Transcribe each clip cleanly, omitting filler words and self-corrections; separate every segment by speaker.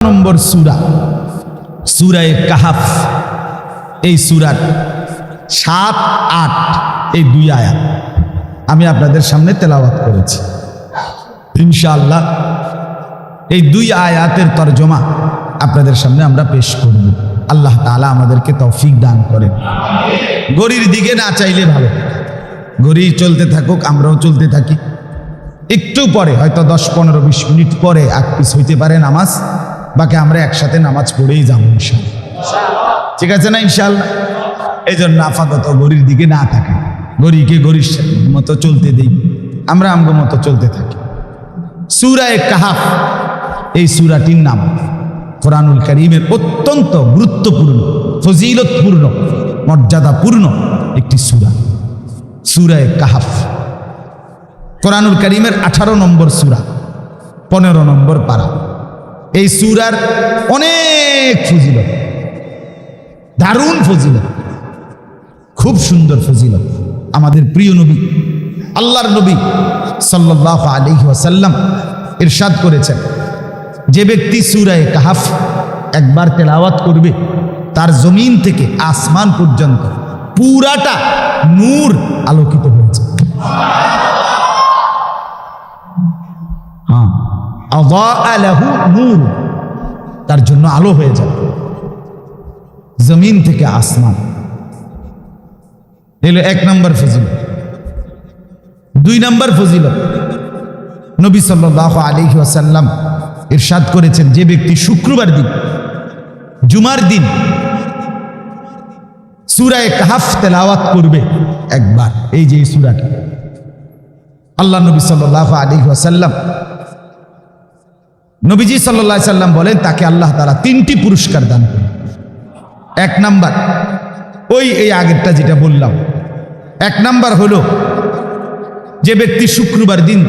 Speaker 1: নম্বর সূরা সূরা কাহাফ। এই সূরার ৭, ৮ এই দুই আয়াত আমি আপনাদের সামনে তেলাওয়াত করেছি। ইনশাআল্লাহ এই দুই আয়াতের তরজমা আপনাদের সামনে আমরা পেশ করব। আল্লাহ তাআলা আমাদেরকে তৌফিক দান করেন। ঘড়ির দিকে না চাইলে ভালো, ঘড়ি চলতে থাকুক, আমরাও চলতে থাকি। একটু পরে হয়তো 10, 15, 20 মিনিট পরে আকপিস হইতে পারে নামাজ, বাকি আমরা একসাথে নামাজ পড়েই যাবো ইনশাআল্লাহ। ঠিক আছে না ইনশাআল্লাহ? এই জন্য আপাতত ঘড়ির দিকে না থাকে, ঘড়িকে ঘড়ির মতো চলতে দিই, আমরা আমগো মতো চলতে থাকি। সূরা কাহাফ এই সূরাটির নাম কোরআনুল কারীমের অত্যন্ত গুরুত্বপূর্ণ, ফজিলতপূর্ণ, মর্যাদাপূর্ণ একটি সূরা। সূরা কাহাফ কোরআনুল কারীমের 18 নম্বর সূরা, 15 নম্বর পারা। এই সূরার অনেক ফজিলত, দারুণ ফজিলত, খুব সুন্দর ফজিলত। আমাদের প্রিয় নবী, আল্লাহর নবী সাল্লাল্লাহু আলাইহি ওয়াসাল্লাম ইরশাদ করেছেন, যে ব্যক্তি সূরা কাহাফ একবার তেলাওয়াত করবে, তার জমিন থেকে আসমান পর্যন্ত পুরাটা নূর আলোকিত হয়েছে। নূর, তার জন্য আলো হয়ে যাবে জমিন থেকে আসমান। এলো 1 নম্বর ফজিলত। 2 নম্বর ফজিলত, নবী সাল্লাল্লাহু আলাইহি ওয়াসাল্লাম ইরশাদ করেছেন, যে ব্যক্তি শুক্রবার দিন, জুমার দিন সূরা কাহাফ তেলাওয়াত করবে একবার, এই যে সূরাটা, আল্লাহ নবী সাল্লাল্লাহু আলাইহি ওয়াসাল্লাম, নবীজি সাল্লাল্লাহু আলাইহি সাল্লাম বলেন, তাকে আল্লাহ তাআলা 3টি পুরস্কার দান করেন। 1 নাম্বার এই আগেরটা যেটা বললাম, 1 নাম্বার হলো যে ব্যক্তি শুক্রবার দিন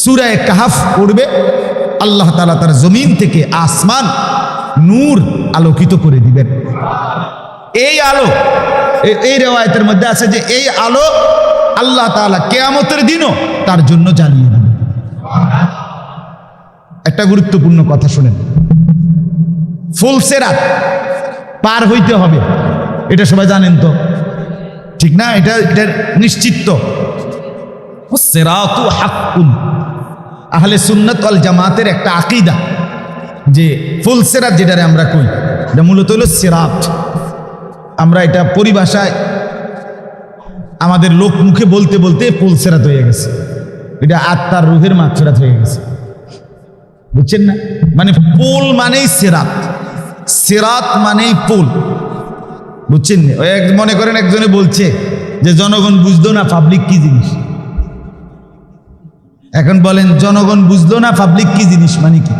Speaker 1: সূরা কাহাফ পড়বে, আল্লাহ তাআলা তার জমিন থেকে আসমান নূর আলোকিত করে দিবেন। এই আলো, এই রিওয়ায়াতের মধ্যে আছে যে এই আলো আল্লাহ তাআলা কিয়ামতের দিনও তার জন্য জ্বালিয়ে দিবেন। একটা গুরুত্বপূর্ণ কথা শুনেন, ফুলসেরাত পার হইতে হবে, এটা সবাই জানেন তো, ঠিক না? এটা নিশ্চিত তো। সিরাতু হাক্কুন, আহলে সুন্নাত ওয়াল জামাতের একটা আকীদা যে ফুলসেরাত যেটারে আমরা কই, এটা মূলত হলো সিরাত। আমরা এটা পরিভাষায় আমাদের লোক মুখে বলতে বলতে ফুলসেরাত হয়ে গেছে, এটা আত্মার রুহের মাগফিরাত হয়ে গেছে, বুঝছেন না? মানে পোল মানেই সিরাত, সিরাত মানেই পোল, বুঝছেন না? ওই মনে করেন একজনে বলছে যে জনগণ বুঝলো না পাবলিক কি জিনিস। এখন বলেন জনগণ বুঝলো না পাবলিক কি জিনিস মানে কি?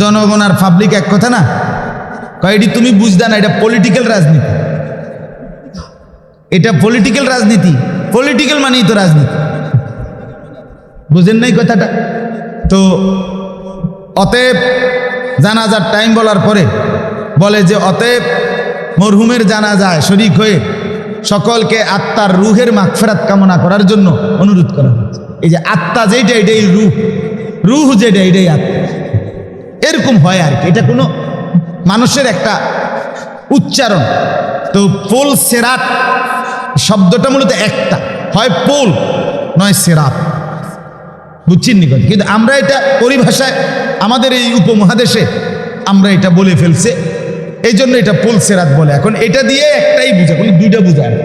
Speaker 1: জনগণ আর পাবলিক এক কথা না? কয়টি তুমি বুঝদা না, এটা পলিটিক্যাল রাজনীতি, এটা পলিটিক্যাল রাজনীতি। পলিটিক্যাল মানেই তো রাজনীতি, বুঝেন নাই কথাটা? তো অতএব জানাজার টাইম বলার পরে বলে যে অতএব মরহুমের জানাজায় শরীক হয়ে সকলকে আত্মার রুহের মাগফিরাত কামনা করার জন্য অনুরোধ করা হচ্ছে। এই যে আত্মা যেটা, এটাই রুহ, রুহ যেটা, এটাই আত্মা। এরকম হয় আর কি, এটা কোনো মানুষের একটা উচ্চারণ। তো পোল সেরাত শব্দটা মূলত একটা, হয় পোল নয় সেরাত, বুঝছেন নি কথা? কিন্তু আমরা এটা পরিভাষায় আমাদের এই উপমহাদেশে আমরা এটা বলে ফেলছে, এই জন্য এটা পোল সেরাত বলে। এখন এটা দিয়ে একটাই বুঝা, কোনো দুইটা বুঝায় না,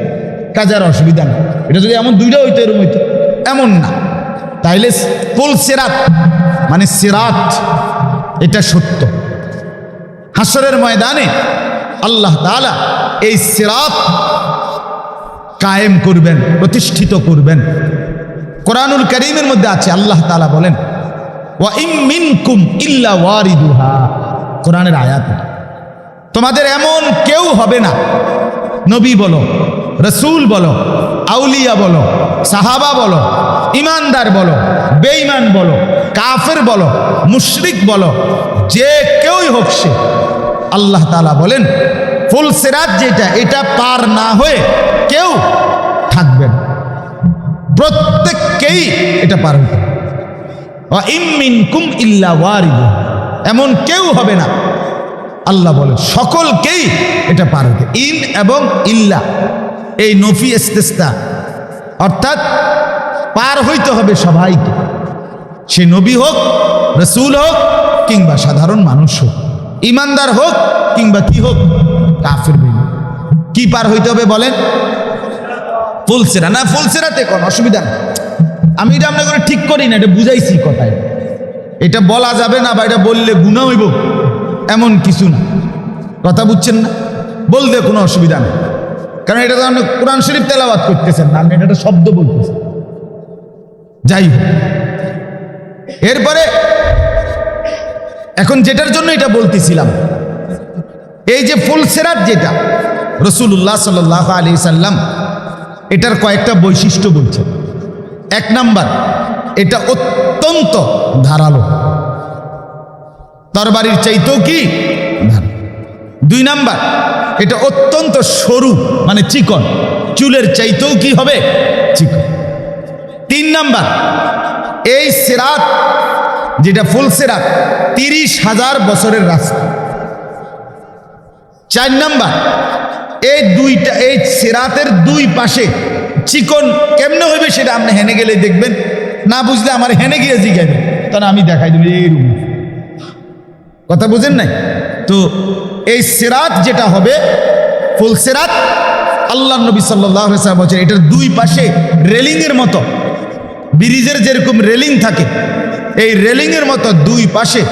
Speaker 1: কাজার অসুবিধা না। এটা যদি এমন দুইটা হইতো, এরকম হইতো, এমন না। তাইলে পোল সেরাত মানে সিরাত, এটা সত্য। হাসরের ময়দানে আল্লাহ তাআলা এই সিরাত কায়েম করবেন, প্রতিষ্ঠিত করবেন। কোরআনুল কারীমের মধ্যে আছে, আল্লাহ তাআলা বলেন, ওয়া ইম মিনকুম ইল্লা ওয়ারিদুহা, কোরআনের আয়াত। তোমাদের এমন কেউ হবে না, নবী বলো, রাসূল বলো, আউলিয়া বলো, সাহাবা বলো, ইমানদার বলো, বেঈমান বলো, কাফের বলো, মুশরিক বলো, যে কেউই হোক সে, আল্লাহ তাআলা বলেন ফুল সিরাত যেটা, এটা পার না হয়ে কেউ থাকবেন, প্রত্যেককেই এটা পার হতে। ওয়া ইম মিনকুম ইল্লা ওয়ারিদুহা, এমন কেউ হবে না। আল্লাহ বলেন সকলকেই এটা পার হতে, ইন এবং ইল্লা এই নফি ইস্তিসনা, অর্থাৎ পার হইতে হবে সবাইকে, সে নবী হোক, রসুল হোক, কিংবা সাধারণ মানুষ হোক, ইমানদার হোক কিংবা কি হোক, কাফির হইল। কি পার হইতে হবে বলেন? ফুলসেরা না, ফুলসেরাতে কোন অসুবিধা নেই, আমি এটা আপনাকে ঠিক করি না, এটা বুঝাইছি কথায়। এটা বলা যাবে না বা এটা বললে গুনাহ হইব এমন কিছু না, কথা বুঝছেন না? বলতে কোনো অসুবিধা নেই, কারণ এটা তো আপনি কোরআন শরীফ তেলাওয়াত করতেছেন না, আপনি এটা শব্দ বলতেছেন। যাই হোক, এরপরে এখন যেটার জন্য এটা বলতেছিলাম, এই যে ফুলসেরাত যেটা রাসূলুল্লাহ সাল্লাল্লাহু আলাইহি সাল্লাম এটার কয়েকটা বৈশিষ্ট্য বলছেন। এক নাম্বার, এটা অত্যন্ত ধারালো, তরবারির চাইতেও কি ধারালো। দুই নাম্বার, এটা অত্যন্ত সরু মানে চিকন, চুলের চাইতেও কি হবে চিকন। তিন নাম্বার, এই সিরাত যেটা ফুল সিরাত 30,000 বছরের রাস্তা। চার নাম্বার, এই সিরাতের দুই পাশে চিকন কেমনে হইবে সেটা আপনি হেনে গেলে দেখবেন, না বুঝলে আমার হেনে গিয়ে জিজ্ঞাসা, তখন আমি দেখাই দেব এই রুম। কথা বুঝেন নাই তো? এই সিরাত যেটা হবে ফুল সিরাত, আল্লাহ নবী সাল্লাল্লাহু আলাইহি ওয়াসাল্লাম বলেন এটার দুই পাশে রেলিং এর মতো, ব্রিজের যেরকম রেলিং থাকে এই রেলিং এর মতো দুই পাশে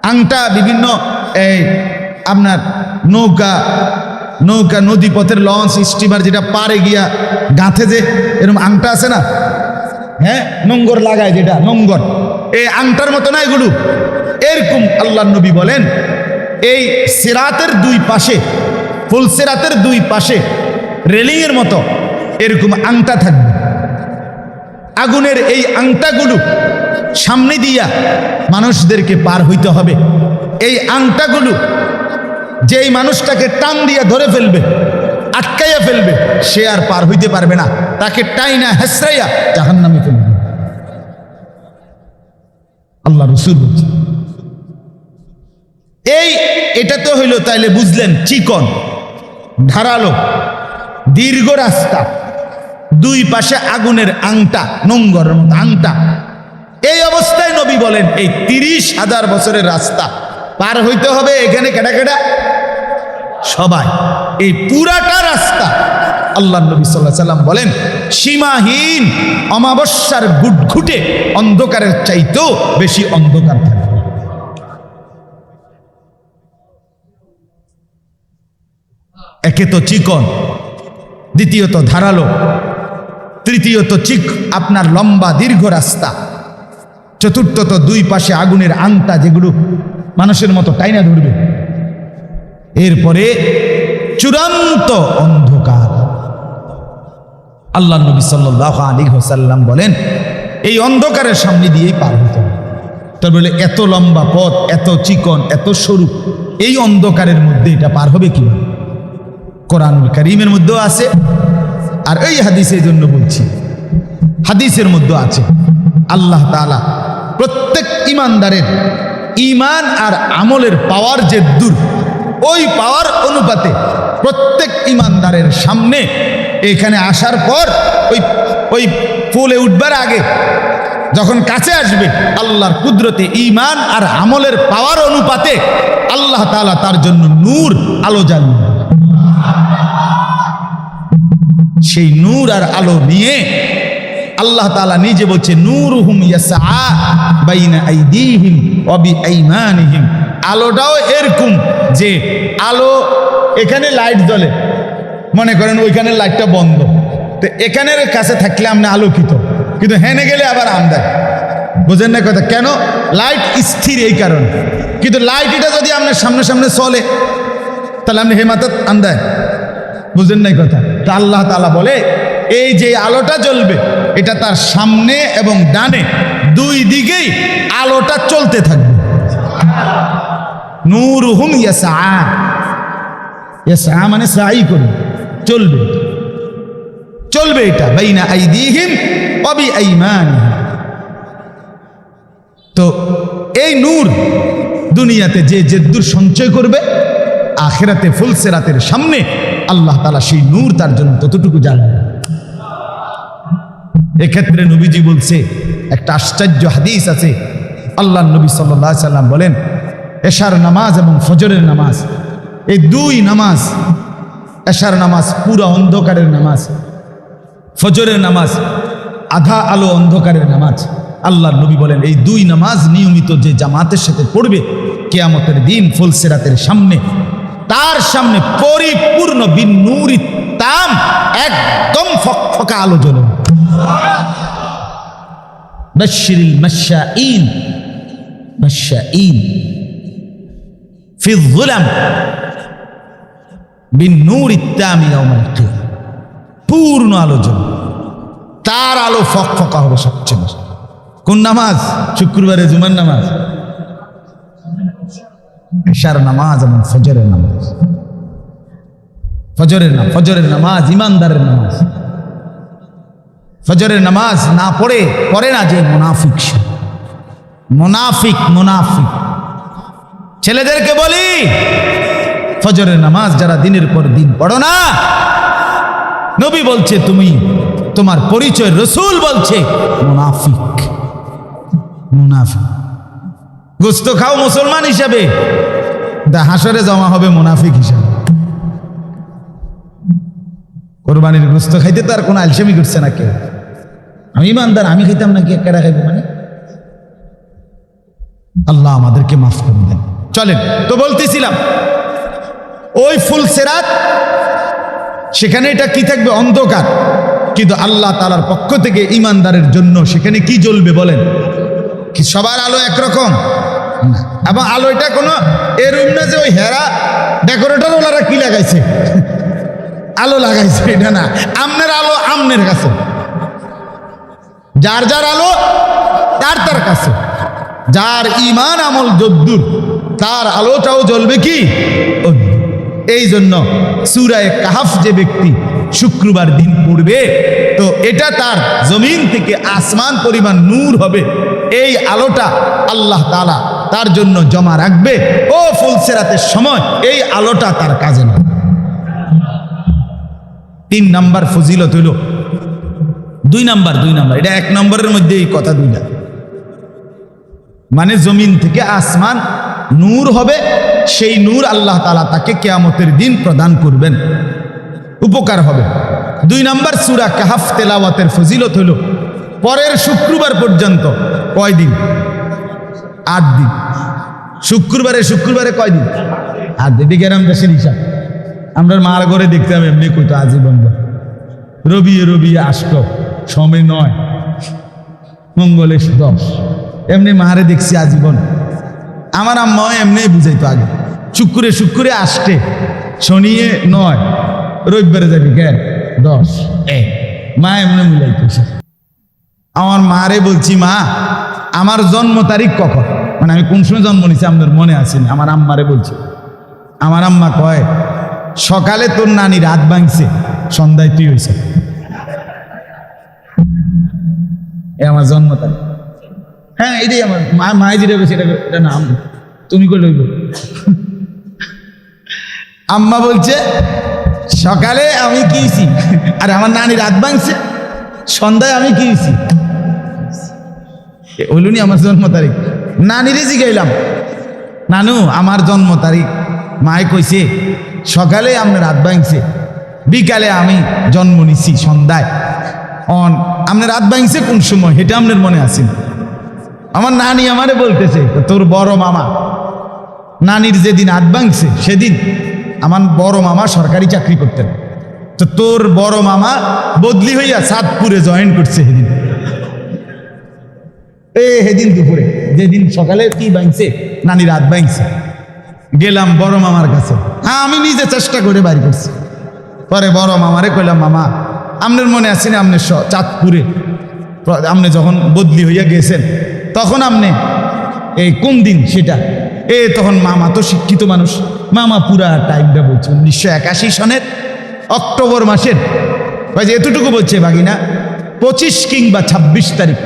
Speaker 1: আংটা বিভিন্ন এই আপনার নৌকা নদী পথের লঞ্চ স্টিমার যেটা পারে গিয়া গাঁথে যে এরকম আংটা আছে না, হ্যাঁ, নোঙ্গর লাগায় যেটা নোঙ্গর, এই আংটার মতো না এগুলো, এরকম আল্লাহ নবী বলেন এই সিরাতের দুই পাশে, ফুল সিরাতের দুই পাশে রেলিং এর মতো এরকম আংটা থাকবে। আগুনের এই আংটাগুলো সামনে দিয়া মানুষদেরকে পার হইতে হবে। এই আংটাগুলো যেই মানুষটাকে টান দিয়া ধরে ফেলবে, আটকাইয়া ফেলবে, সে আর পার হইতে পারবে না, তাকে টাইনা হেসরাইয়া জাহান্নামে ফেলবে। আল্লাহ রাসূল বলছেন এটা তো হইল, তাইলে বুঝলেন চিকন, ধারালো, দীর্ঘ রাস্তা, দুই পাশে আগুনের আংটা, নোঙ্গর আংটা। এই অবস্থায় নবী বলেন এই 30,000 বছরের রাস্তা পার হইতে হবে। এখানে কেডা কেডা? সবাই। এই পুরাটা রাস্তা আল্লাহ নবী সাল্লাল্লাহু আলাইহি সাল্লাম বলেন সীমাহীন অমাবস্যার ঘুটঘুটে অন্ধকারের চাইতেও বেশি অন্ধকার থাকবে। একে তো চিকন, দ্বিতীয়ত ধারালো, তৃতীয়ত আপনার লম্বা দীর্ঘ রাস্তা, চতুর্থত দুই পাশে আগুনের আংটা যেগুলো মানুষের মতো টাইনা ধরবে, এরপরে চূড়ান্ত অন্ধকার। আল্লাহ নবী সাল্লাল্লাহু আলাইহি ওয়াসাল্লাম বলেন এই অন্ধকারের সামনে দিয়েই পার হতে হবে। তার বলে এত লম্বা পথ, এত চিকন, এত সরু, এই অন্ধকারের মধ্যে এটা পার হবে কিভাবে? কোরআনুল কারীমের মধ্যেও আছে, আর এই হাদিসের জন্য বলছি, হাদিসের মধ্যে আছে আল্লাহ তাআলা প্রত্যেক ইমানদারের ইমান আর আমলের পাওয়ার যে দূর, ওই পাওয়ার অনুপাতে প্রত্যেক ইমানদারের সামনে এখানে আসার পর ওই ফুলে উঠবার আগে যখন কাছে আসবে আল্লাহর কুদরতে ইমান আর আমলের পাওয়ার অনুপাতে আল্লাহ তাআলা তার জন্য নূর, আলো জ্বালিয়ে, সেই নূর আর আলো নিয়ে আল্লাহ তাআলা নিজে বলছে নূরুহুম ইয়াসআ বাইনা আইদিহিম ওয়া বিআইমানিহিম। আলোটাও এরকম যে আলো, এখানে লাইট জ্বলে, মনে করেন ওইখানে লাইটটা বন্ধ, তো এখানের কাছে থাকলে আপনি আলোকিত, কিন্তু হেনে গেলে আবার আন্ধার। বুঝেন না কথা? কেন? লাইট স্থির এই কারণে, কিন্তু লাইট এটা যদি আপনার সামনে সামনে চলে তাহলে আপনি হেমাতত আন্ধার। বুঝেন নাই কথা? তা আল্লাহ তাআলা বলে এই যে আলোটা জ্বলবে এটা তার সামনে এবং ডানে দুই দিকেই আলোটা চলতে থাকবে। নূরুহুম ইয়াসআ, ইয়াসআ মানে সাই করে চলবে, চলবে এটা বাইনা আইদিহিম ওয়া বিআইমানিহিম। তো এই নূর দুনিয়াতে যে জেদ্দুর সঞ্চয় করবে, আখিরাতে ফুলসিরাতের সামনে আল্লাহ তাআলা সেই নূর তার জন্য ততটুকু জ্বালাবে। এক্ষেত্রে নবীজি বলছে, একটা আশ্চর্য হাদিস আছে, আল্লাহ নবী সাল্লাল্লাহু আলাইহি সাল্লাম বলেন, এশার নামাজ এবং ফজরের নামাজ, এই দুই নামাজ, এশার নামাজ পুরা অন্ধকারের নামাজ, ফজরের নামাজ আধা আলো অন্ধকারের নামাজ। আল্লাহ নবী বলেন, এই দুই নামাজ নিয়মিত যে জামাতের সাথে পড়বে, কিয়ামতের দিন ফুলসিরাতের সামনে, তার সামনে পরিপূর্ণ বিনূরি তাম, একদম ফকফকা আলো জ্বলবে। বাশশিরিল মাশাঈন, মাশাঈন ফি যুলাম বিনূরি তাম ইয়াউমাল কিয়ামah, পূর্ণ আলো জ্বলবে, তার আলো ফকফকা হবে সবচেয়ে বেশি। কোন নামাজ? শুক্রবারে জুমার নামাজ, এশার নামাজ এবং ফজরের নামাজ। ফজরের নামাজ ইমানদারের নামাজ। ফজরের নামাজ না পড়ে না যে মুনাফিক, মুনাফিক। ছেলেদেরকে বলি, ফজরের নামাজ যারা দিনের পর দিন পড়ো না, নবী বলছে তুমি, তোমার পরিচয় রাসূল বলছে মুনাফিক। গোস্ত খাও মুসলমান হিসাবে, হাসরে জমা হবে মুনাফিক হিসাবে। কোরবানির গোস্ত খাইতে তার কোনো আলসেমি করছে না কেউ। আমি ইমানদার, আমি খাইতাম না, কি কেডা খাইব? মানে আল্লাহ আমাদেরকে মাফ করে দেন। চলেন তো, বলতেছিলাম ওই ফুলসিরাত, সেখানে এটা কি থাকবে? অন্ধকার। কিন্তু আল্লাহ তাআলার পক্ষ থেকে ইমানদারের জন্য সেখানে কি জ্বলবে বলেন? কি সবার আলো একরকম না, এবং আলোটা কোনো এরকম না যে ওই হেরা ডেকোরেটর ওনারা কি লাগাইছে আলো লাগাইছে, এটা না। আমনের আলো আমনের কাছে, যার যার আলো তার কাছে, যার ঈমান আমল যদ্দুর, তার আলোটাও জ্বলবে কি? এই জন্য সূরা কাহফ যে ব্যক্তি শুক্রবার দিন পড়বে, তো এটা তার জমিন থেকে আসমান পরিমাণ নূর হবে। এই আলোটা আল্লাহ তাআলা তার জন্য জমা রাখবে। ও ফুলসিরাতের সময় এই আলোটা তার কাজে না। 3 নাম্বার ফজিলত হইল, 2 নাম্বার, এটা 1 নম্বরের মধ্যে এই কথা 2টা, মানে জমিন থেকে আসমান নূর হবে, সেই নূর আল্লাহ তাআলা তাকে কিয়ামতের দিন প্রদান করবেন, উপকার হবে। 2 নাম্বার সূরা কাহফ তেলাওয়াতের ফজিলত হলো পরের শুক্রবার পর্যন্ত কয় দিন? 8 দিন। শুক্রবারে কয় দিন? 8 দিন। গ্রাম দেশের হিসাব আমরা মার ঘরে দেখতাম এমনি কইতো আজীবন, রবি আসতো সময় 9, মঙ্গলে 10, এমনি মারে দেখছি আজীবন। আমার আম্মা এমনি বুঝাইতো আগে, শুক্রে আসতে, শনিয়ে 9, রবিবারে যাবি কে 10, মা এমনি মিলাইতো। আমার মারে বলছি, মা আমার জন্ম তারিখ কখন, মানে আমি কোন সময় জন্ম নিছি আপনার মনে আসেনি। আমার আম্মারে বলছি, আমার আম্মা কয়, সকালে তোর নানি রাত ভাঙছে, সন্ধ্যায় তুই হয়েছে। আমার জন্ম তারিখ। হ্যাঁ, এটাই আমার মায়ে যেটা বলছে, এটা না তুমি কই লইব। আম্মা বলছে সকালে আমি কি হইছি, আর আমার নানি রাত ভাঙছে, সন্ধ্যায় আমি কি হইছি। হইলুনি আমার জন্ম তারিখ। নানিরে জিগাইলাম, নানু আমার জন্ম তারিখ। মায়ে কইছে সকালে আমি রাত ভাঙছে, বিকালে আমি জন্ম নিছি সন্ধ্যায়। আপনি রাত ভাঙছে কোন সময়, এটা আপনার মনে আছে? আমার নানি আমারে বলতেছে, তোর বড় মামা নানির যেদিন রাত ভাঙছে সেদিন আমার বড় মামা সরকারি চাকরি করতেন, তো তোর বড় মামা বদলি হইয়া চাঁদপুরে জয়েন করছে সেদিন। সেদিন দুপুরে, যেদিন সকালে কি ভাঙছে, নানি রাত ভাঙছে। গেলাম বড় মামার কাছে, হ্যাঁ আমি নিজে চেষ্টা করে বাইর করছি। পরে বড় মামারে কইলাম, মামা আপনার মনে আছে না আপনি চাঁদপুরে আপনি যখন বদলি হইয়া গেছেন, তখন আপনি এই কোন দিন সেটা? তখন মামা তো শিক্ষিত মানুষ, মামা পুরা টাইমটা বলছে 1981 সনের অক্টোবর মাসের, এতটুকু বলছে বাগিনা 25 কিংবা 26 তারিখ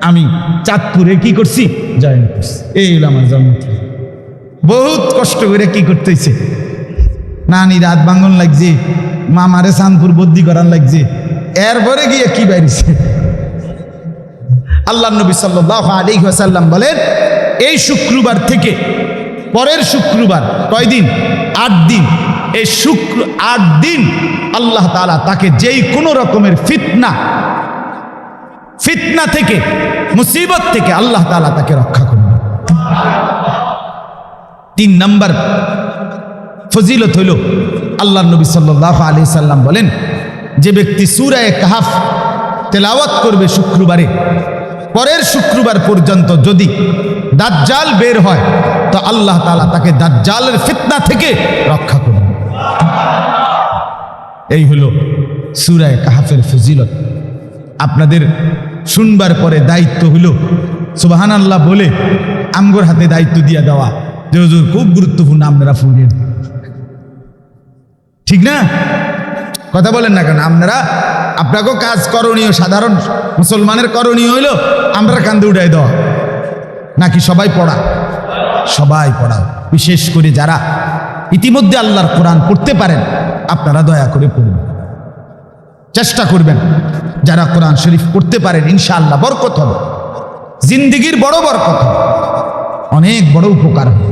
Speaker 1: আমি চাঁদপুরে কি করছি, জয়েন করছি। এই হলো আমার জন্ম থেকে। বহুত কষ্ট করে কি করতেছে, নানি রাত ভাঙন লাগছে, মামারে চাঁদপুর বদ্যি করার লাগছে, এরপরে গিয়ে কি বাইরেছে। আল্লাহ নবী সাল্লাল্লাহু আলাইহি ওয়াসাল্লাম বলেন, এই শুক্রবার থেকে পরের শুক্রবার কয় দিন, 8 দিন, এই 8 দিন আল্লাহ তাআলা তাকে যেই কোনো রকমের ফিতনা থেকে, মুসিবত থেকে আল্লাহ তাআলা তাকে রক্ষা করবে। 3 নম্বর ফজিলত হইল, আল্লাহ নবী সাল্লাল্লাহু আলাইহি সাল্লাম বলেন, যে ব্যক্তি সূরা কাহফ তেলাওয়াত করবে শুক্রবারে, পরের শুক্রবার পর্যন্ত যদি দাজ্জাল বের হয় তো আল্লাহ তাআলা তাকে দাজ্জালের ফিতনা থেকে রক্ষা করবে। এই হলো সূরা কাহফের ফজিলত। আপনাদের শুনবার পরে দায়িত্ব হইল সুবহানাল্লাহ বলে আমগোর হাতে দায়িত্ব দিয়া দেওয়া, যে হুজুর খুব গুরুত্বপূর্ণ, আপনারা ফুলেন, ঠিক না? কথা বলেন না কেন? আপনাকেও কাজ করণীয়, সাধারণ মুসলমানের করণীয় হইল আমরা কান্দে উঠাই দেওয়া, নাকি সবাই পড়া? সবাই পড়াও। বিশেষ করে যারা ইতিমধ্যে আল্লাহর কোরআন পড়তে পারেন, আপনারা দয়া করে পড়ুন, চেষ্টা করবেন। যারা কোরআন শরীফ পড়তে পারেন ইনশাআল্লাহ বরকত হবে, জিন্দেগির বড় বরকত হবে, অনেক বড় উপকার হবে।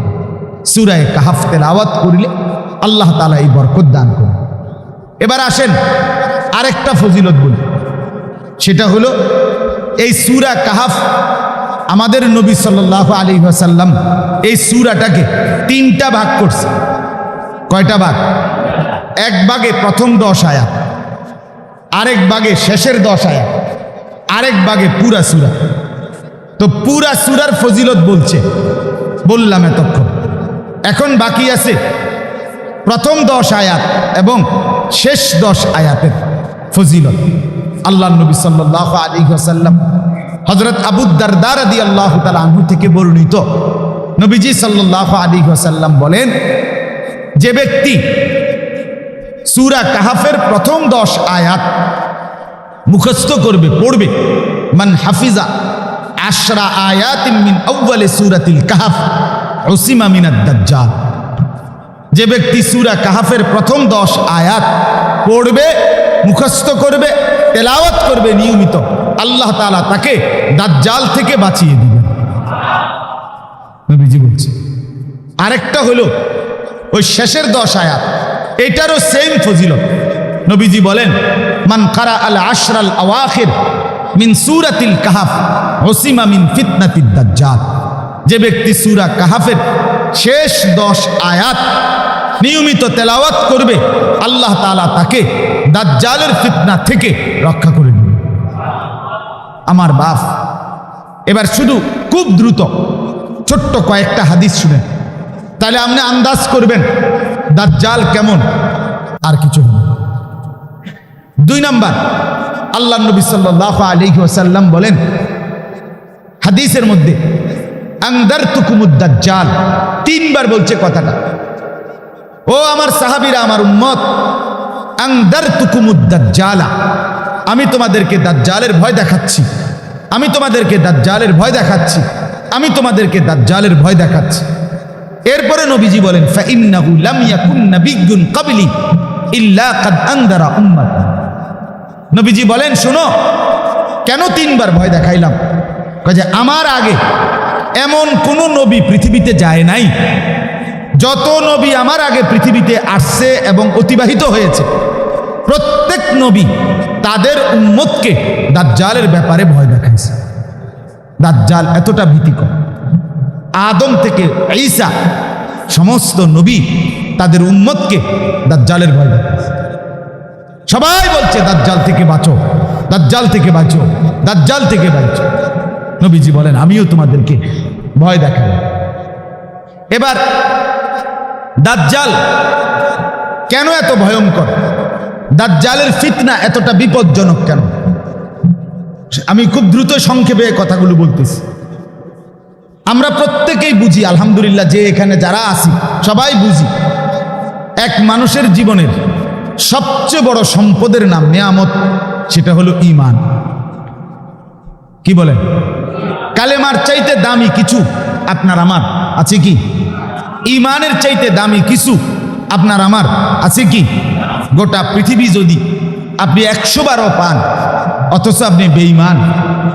Speaker 1: সূরা কাহফ তেলাওয়াত করলে আল্লাহ তাআলা এই বরকত দান করবেন। এবার আসেন আরেকটা ফজিলত বলি, সেটা হলো এই সূরা কাহফ আমাদের নবী সাল্লাল্লাহু আলাইহি ওয়াসাল্লাম এই সূরাটাকে 3টা ভাগ করছে। কয়টা ভাগ? এক ভাগে প্রথম 10 আয়াত, আরেক ভাগে শেষের 10 আয়াত, আরেক ভাগে পুরা সূরা। তো পুরা সূরার ফজিলত বললাম এতক্ষণ। এখন বাকি আছে প্রথম 10 আয়াত এবং শেষ 10 আয়াতের ফজিলত। আল্লাহর নবী সাল্লাল্লাহু আলাইহি ওয়াসাল্লাম হযরত আবু দারদা রাদিয়াল্লাহু তাআলা আনহু থেকে বর্ণিত, নবীজি সাল্লাল্লাহু আলাইহি ওয়াসাল্লাম বলেন, যে ব্যক্তি সূরা কাহফের প্রথম 10 আয়াত মুখস্থ করবে, পড়বে, মান হাফিজা 10 আয়াতিন মিন আউয়ালি সূরাতিল কাহফ উসিমা মিনাদ দাজ্জাল। যে ব্যক্তি সূরা কাহফের প্রথম 10 আয়াত পড়বে, মুখস্থ করবে, তেলাওয়াত করবে নিয়মিত, আল্লাহ তাআলা তাকে দাজ্জাল থেকে বাঁচিয়ে দিবেন, নবীজি বলছে। আরেকটা হলো ওই শেষের 10 আয়াত, এটারও সেম ফজিলত। নবীজি বলেন, মান কারা আল 10 আল আওয়াখির মিন সূরাতিল কাহফ উসিমা মিন ফিতনাতিদ দাজ্জাল। যে ব্যক্তি সূরা কাহফের শেষ 10 আয়াত নিয়মিত তেলাওয়াত করবে, আল্লাহ তাআলা তাকে দাজ্জালের ফিতনা থেকে রক্ষা করে দিবে। আমার বাপ, এবার শুধু খুব দ্রুত ছোট্ট কয়েকটা হাদিস শুনেন, তাহলে আপনি আন্দাজ করবেন দাজ্জাল কেমন, আর কিছু না। 2 নাম্বার, আল্লাহ নবী সাল্লাল্লাহু আলাইহি ওয়াসাল্লাম বলেন হাদিসের মধ্যে, আনদারতুকুমুদ দাজ্জাল, 3 বার বলছে কথাটা। ও আমার সাহাবীরা, আমার উম্মত, আনদারতুকুমুদ দাজ্জালা, আমি তোমাদেরকে দাজ্জালের ভয় দেখাচ্ছি, আমি তোমাদেরকে দাজ্জালের ভয় দেখাচ্ছি, আমি তোমাদেরকে দাজ্জালের ভয় দেখাচ্ছি। এরপরে নবীজি বলেন, ফাইন্নাহু লাম ইয়াকুন নাবিয়্যুন ক্বাবলি ইল্লা কাদ আনদারা উম্মাতি। নবীজি বলেন, শোনো, কেন 3 বার ভয় দেখাইলাম? কয় যে আমার আগে এমন কোন নবী পৃথিবীতে যায় নাই, যত নবী আমার আগে পৃথিবীতে আসছে এবং অতিবাহিত হয়েছে, প্রত্যেক নবী তাদের উম্মতকে দাজ্জালের ব্যাপারে ভয় দেখাইছে। দাজ্জাল এতটা ভীতিকর, আদম থেকে ঈসা সমস্ত নবী তাদের উম্মতকে দাজ্জালের ভয় দেখাইছে। সবাই বলছে দাজ্জাল থেকে বাঁচো, দাজ্জাল থেকে বাঁচো, দাজ্জাল থেকে বাঁচো। নবীজি বলেন, আমিও তোমাদেরকে ভয় দেখাই। এবার দাজ্জাল কেন এত ভয়ঙ্কর, দাজ্জালের ফিতনা এতটা বিপজ্জনক কেন? আমি খুব দ্রুত সংক্ষেপে কথাগুলো বলতেছি। আমরা প্রত্যেকেই বুঝি, আলহামদুলিল্লাহ, যে এখানে যারা আছি সবাই বুঝি, এক মানুষের জীবনের সবচেয়ে বড় সম্পদের নাম, নিয়ামত, সেটা হলো ঈমান। কি বলেন? কালেমার চাইতে দামি কিছু আপনার আমার আছে কি? ইমানের চাইতে দামি কিছু আপনার আমার আছে কি? গোটা পৃথিবী যদি আপনি 100 বারও পান, অথচ আপনি বেঈমান,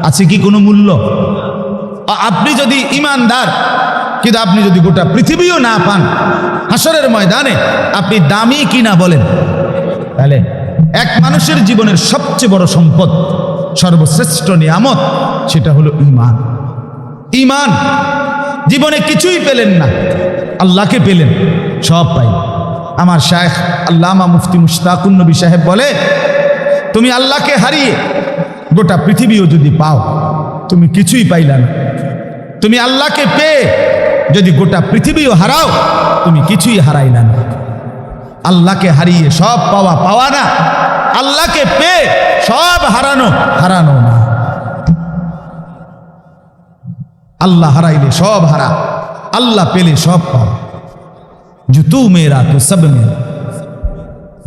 Speaker 1: আছে কি কোনো মূল্য? আপনি যদি ইমানদার, কিন্তু আপনি যদি গোটা পৃথিবীও না পান, হাসরের ময়দানে আপনি দামি কিনা বলেন? তাহলে এক মানুষের জীবনের সবচেয়ে বড় সম্পদ, সর্বশ্রেষ্ঠ নিয়ামত, সেটা হলো ঈমান। ঈমান, জীবনে কিছুই পেলেন না, আল্লাহকে পেলেন, সব পাই। আমার শায়েখ আল্লামা মুফতি মুশতাকুন নবী সাহেব বলে, তুমি আল্লাহকে হারিয়ে গোটা পৃথিবীও যদি পাও, তুমি কিছুই পাইলা না। তুমি আল্লাহকে পেয়ে যদি গোটা পৃথিবীও হারাও, তুমি কিছুই হারাইলা না। আল্লাহকে হারিয়ে সব পাওয়া পাওয়া না, আল্লাহকে পেয়ে সব হারানো হারানো না। আল্লাহ হারাইলে সব হারা, আল্লাহ পেলে সব পাও। যে তু মেরা তো সব মেরা,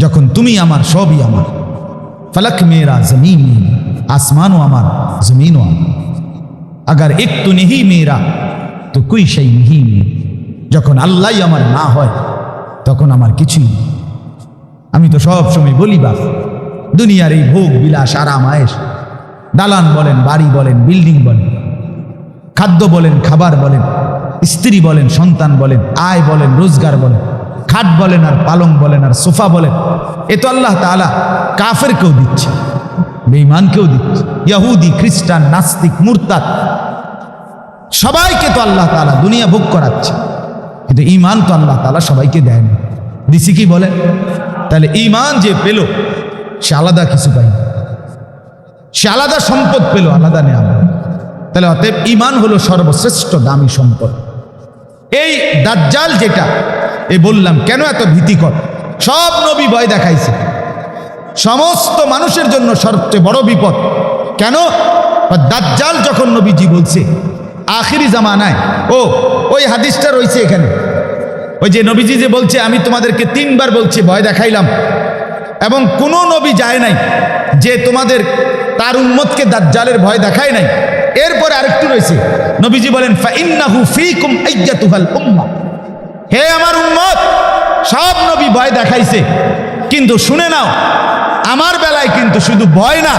Speaker 1: যখন তুমি আমার, সবই আমার। ফলক মেরা জমিন, আসমানও আমার, জমিনও আমার। अगर एक तो नहीं मेरा तो कोई शै नहीं। যখন আল্লাহই আমার না হয়, তখন আমার কিছুই নেই। আমি তো সব সময় বলি, বাপ, দুনিয়ার এই ভোগ বিলাস আরাম আয়েশ, দালান বলেন, বাড়ি বলেন, বিল্ডিং বলেন, খাদ্য বলেন, খাবার বলেন, স্ত্রী বলেন, সন্তান বলেন, আয় বলেন, রোজগার বলেন, খাট বলেন আর পালং বলেন আর সোফা বলেন, এ তো আল্লাহ তাআলা কাফেরকেও দিচ্ছে, বেঈমানকেও দিচ্ছে, ইহুদি, খ্রিস্টান, নাস্তিক, মুরতাদ, সবাইকে তো আল্লাহ তাআলা দুনিয়া ভোগ করাচ্ছে। কিন্তু ঈমান তো আল্লাহ তাআলা সবাইকে দেয় না, দিছি কি বলে? তাহলে ঈমান যে পেল, সে আলাদা কিছু পাইনি, সে আলাদা সম্পদ পেল, আলাদা নিয়ামত। তাহলে অতএব ঈমান হলো সর্বশ্রেষ্ঠ দামি সম্পদ। এই দাজ্জাল যেটা বললাম, কেন এত ভীতিকর? সব নবী ভয় দেখাইছে, সমস্ত মানুষের জন্য সবচেয়ে বড় বিপদ। কেন? দাজ্জাল যখন নবীজি বলছে আখিরি জামানায়, ওই হাদিসটা রয়েছে এখানে, ওই যে নবীজি যে বলছে, আমি তোমাদেরকে 3 বার বলছি, ভয় দেখাইলাম, এবং কোনো নবী যায় নাই যে তোমাদের তার উম্মতকে দাজ্জালের ভয় দেখায় নাই। এরপরে আরেকটু রয়েছে, নবীজি বলেন, ফাইন্নাহু ফীকুম আইয়াতুহাল উম্মাহ, হে আমার উম্মত, সব নবী ভয় দেখাইছে, কিন্তু শুনে নাও, আমার বেলায় কিন্তু শুধু ভয় না,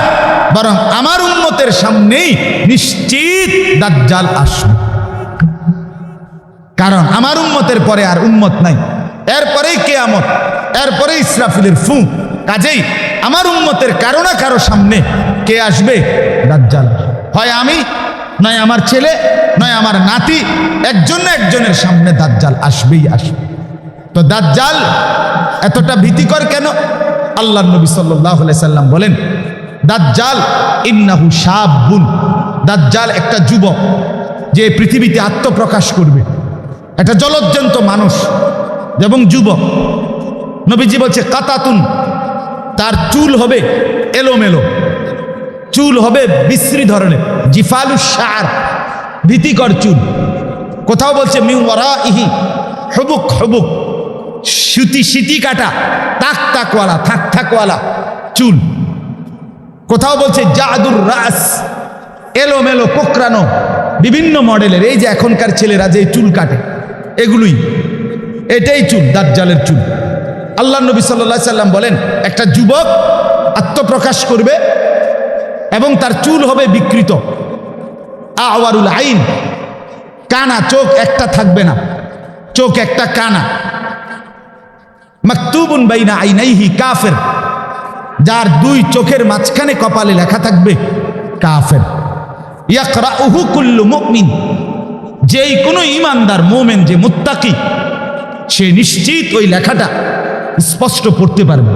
Speaker 1: বরং আমার উম্মতের সামনেই নিশ্চিত দাজ্জাল আসবে। কারণ আমার উম্মতের পরে আর উম্মত নাই, এরপরেই কিয়ামত, এরপরে ইসরাফিলের ফু। কাজেই আমার উম্মতের কারো না কারো সামনে কে আসবে? দাজ্জাল। হয় আমি, নয় আমার ছেলে, নয় আমার নাতি, একজন না একজনের সামনে দাজ্জাল আসবেই আসবে। তো দাজ্জাল এতটা ভীতিকর কেন? আল্লাহর নবী সাল্লাল্লাহু আলাইহি সাল্লাম বলেন, দাজ্জাল ইন্নাহু শাবুন, দাজ্জাল একটা যুবক যে পৃথিবীতে আত্মপ্রকাশ করবে, একটা জলজ্জন্ত মানুষ এবং যুবক। নবীজি বলছে, কাতাতুন, তার চুল হবে এলোমেলো, চুল হবে বিশ্রী ধরনের, জিফালুশ শার, ভীতিকর চুল। কোথাও বলছে মিন ওয়ারাইহি হুবুক হুবুক, সিটি কাটা, তাক তাকওয়ালা, থাক থাকওয়ালা চুল। কোথাও বলছে জাদুর রাস, এলোমেলো কোকড়ানো বিভিন্ন মডেলের, এই যে এখনকার ছেলেরা যে চুল কাটে, এগুলোই, এটাই চুল, দাজ্জালের চুল। আল্লাহ নবী সাল্লাল্লাহু আলাইহি সাল্লাম বলেন, একটা যুবক আত্মপ্রকাশ করবে এবং তার চুল হবে বিকৃত, আওয়ারুল আইন, কানা, চোখ একটা থাকবে না, চোখ একটা কানা, মাকতুবুন বাইনা আইনাইহি কাফের, যার 2 চোখের মাঝখানে কপালে লেখা থাকবে কাফের। ইয়াকরাউহু কুল্লু মুমিন, যেই কোনো ঈমানদার মুমিন, যে মুত্তাকি, সে নিশ্চিত ওই লেখাটা স্পষ্ট পড়তে পারবে।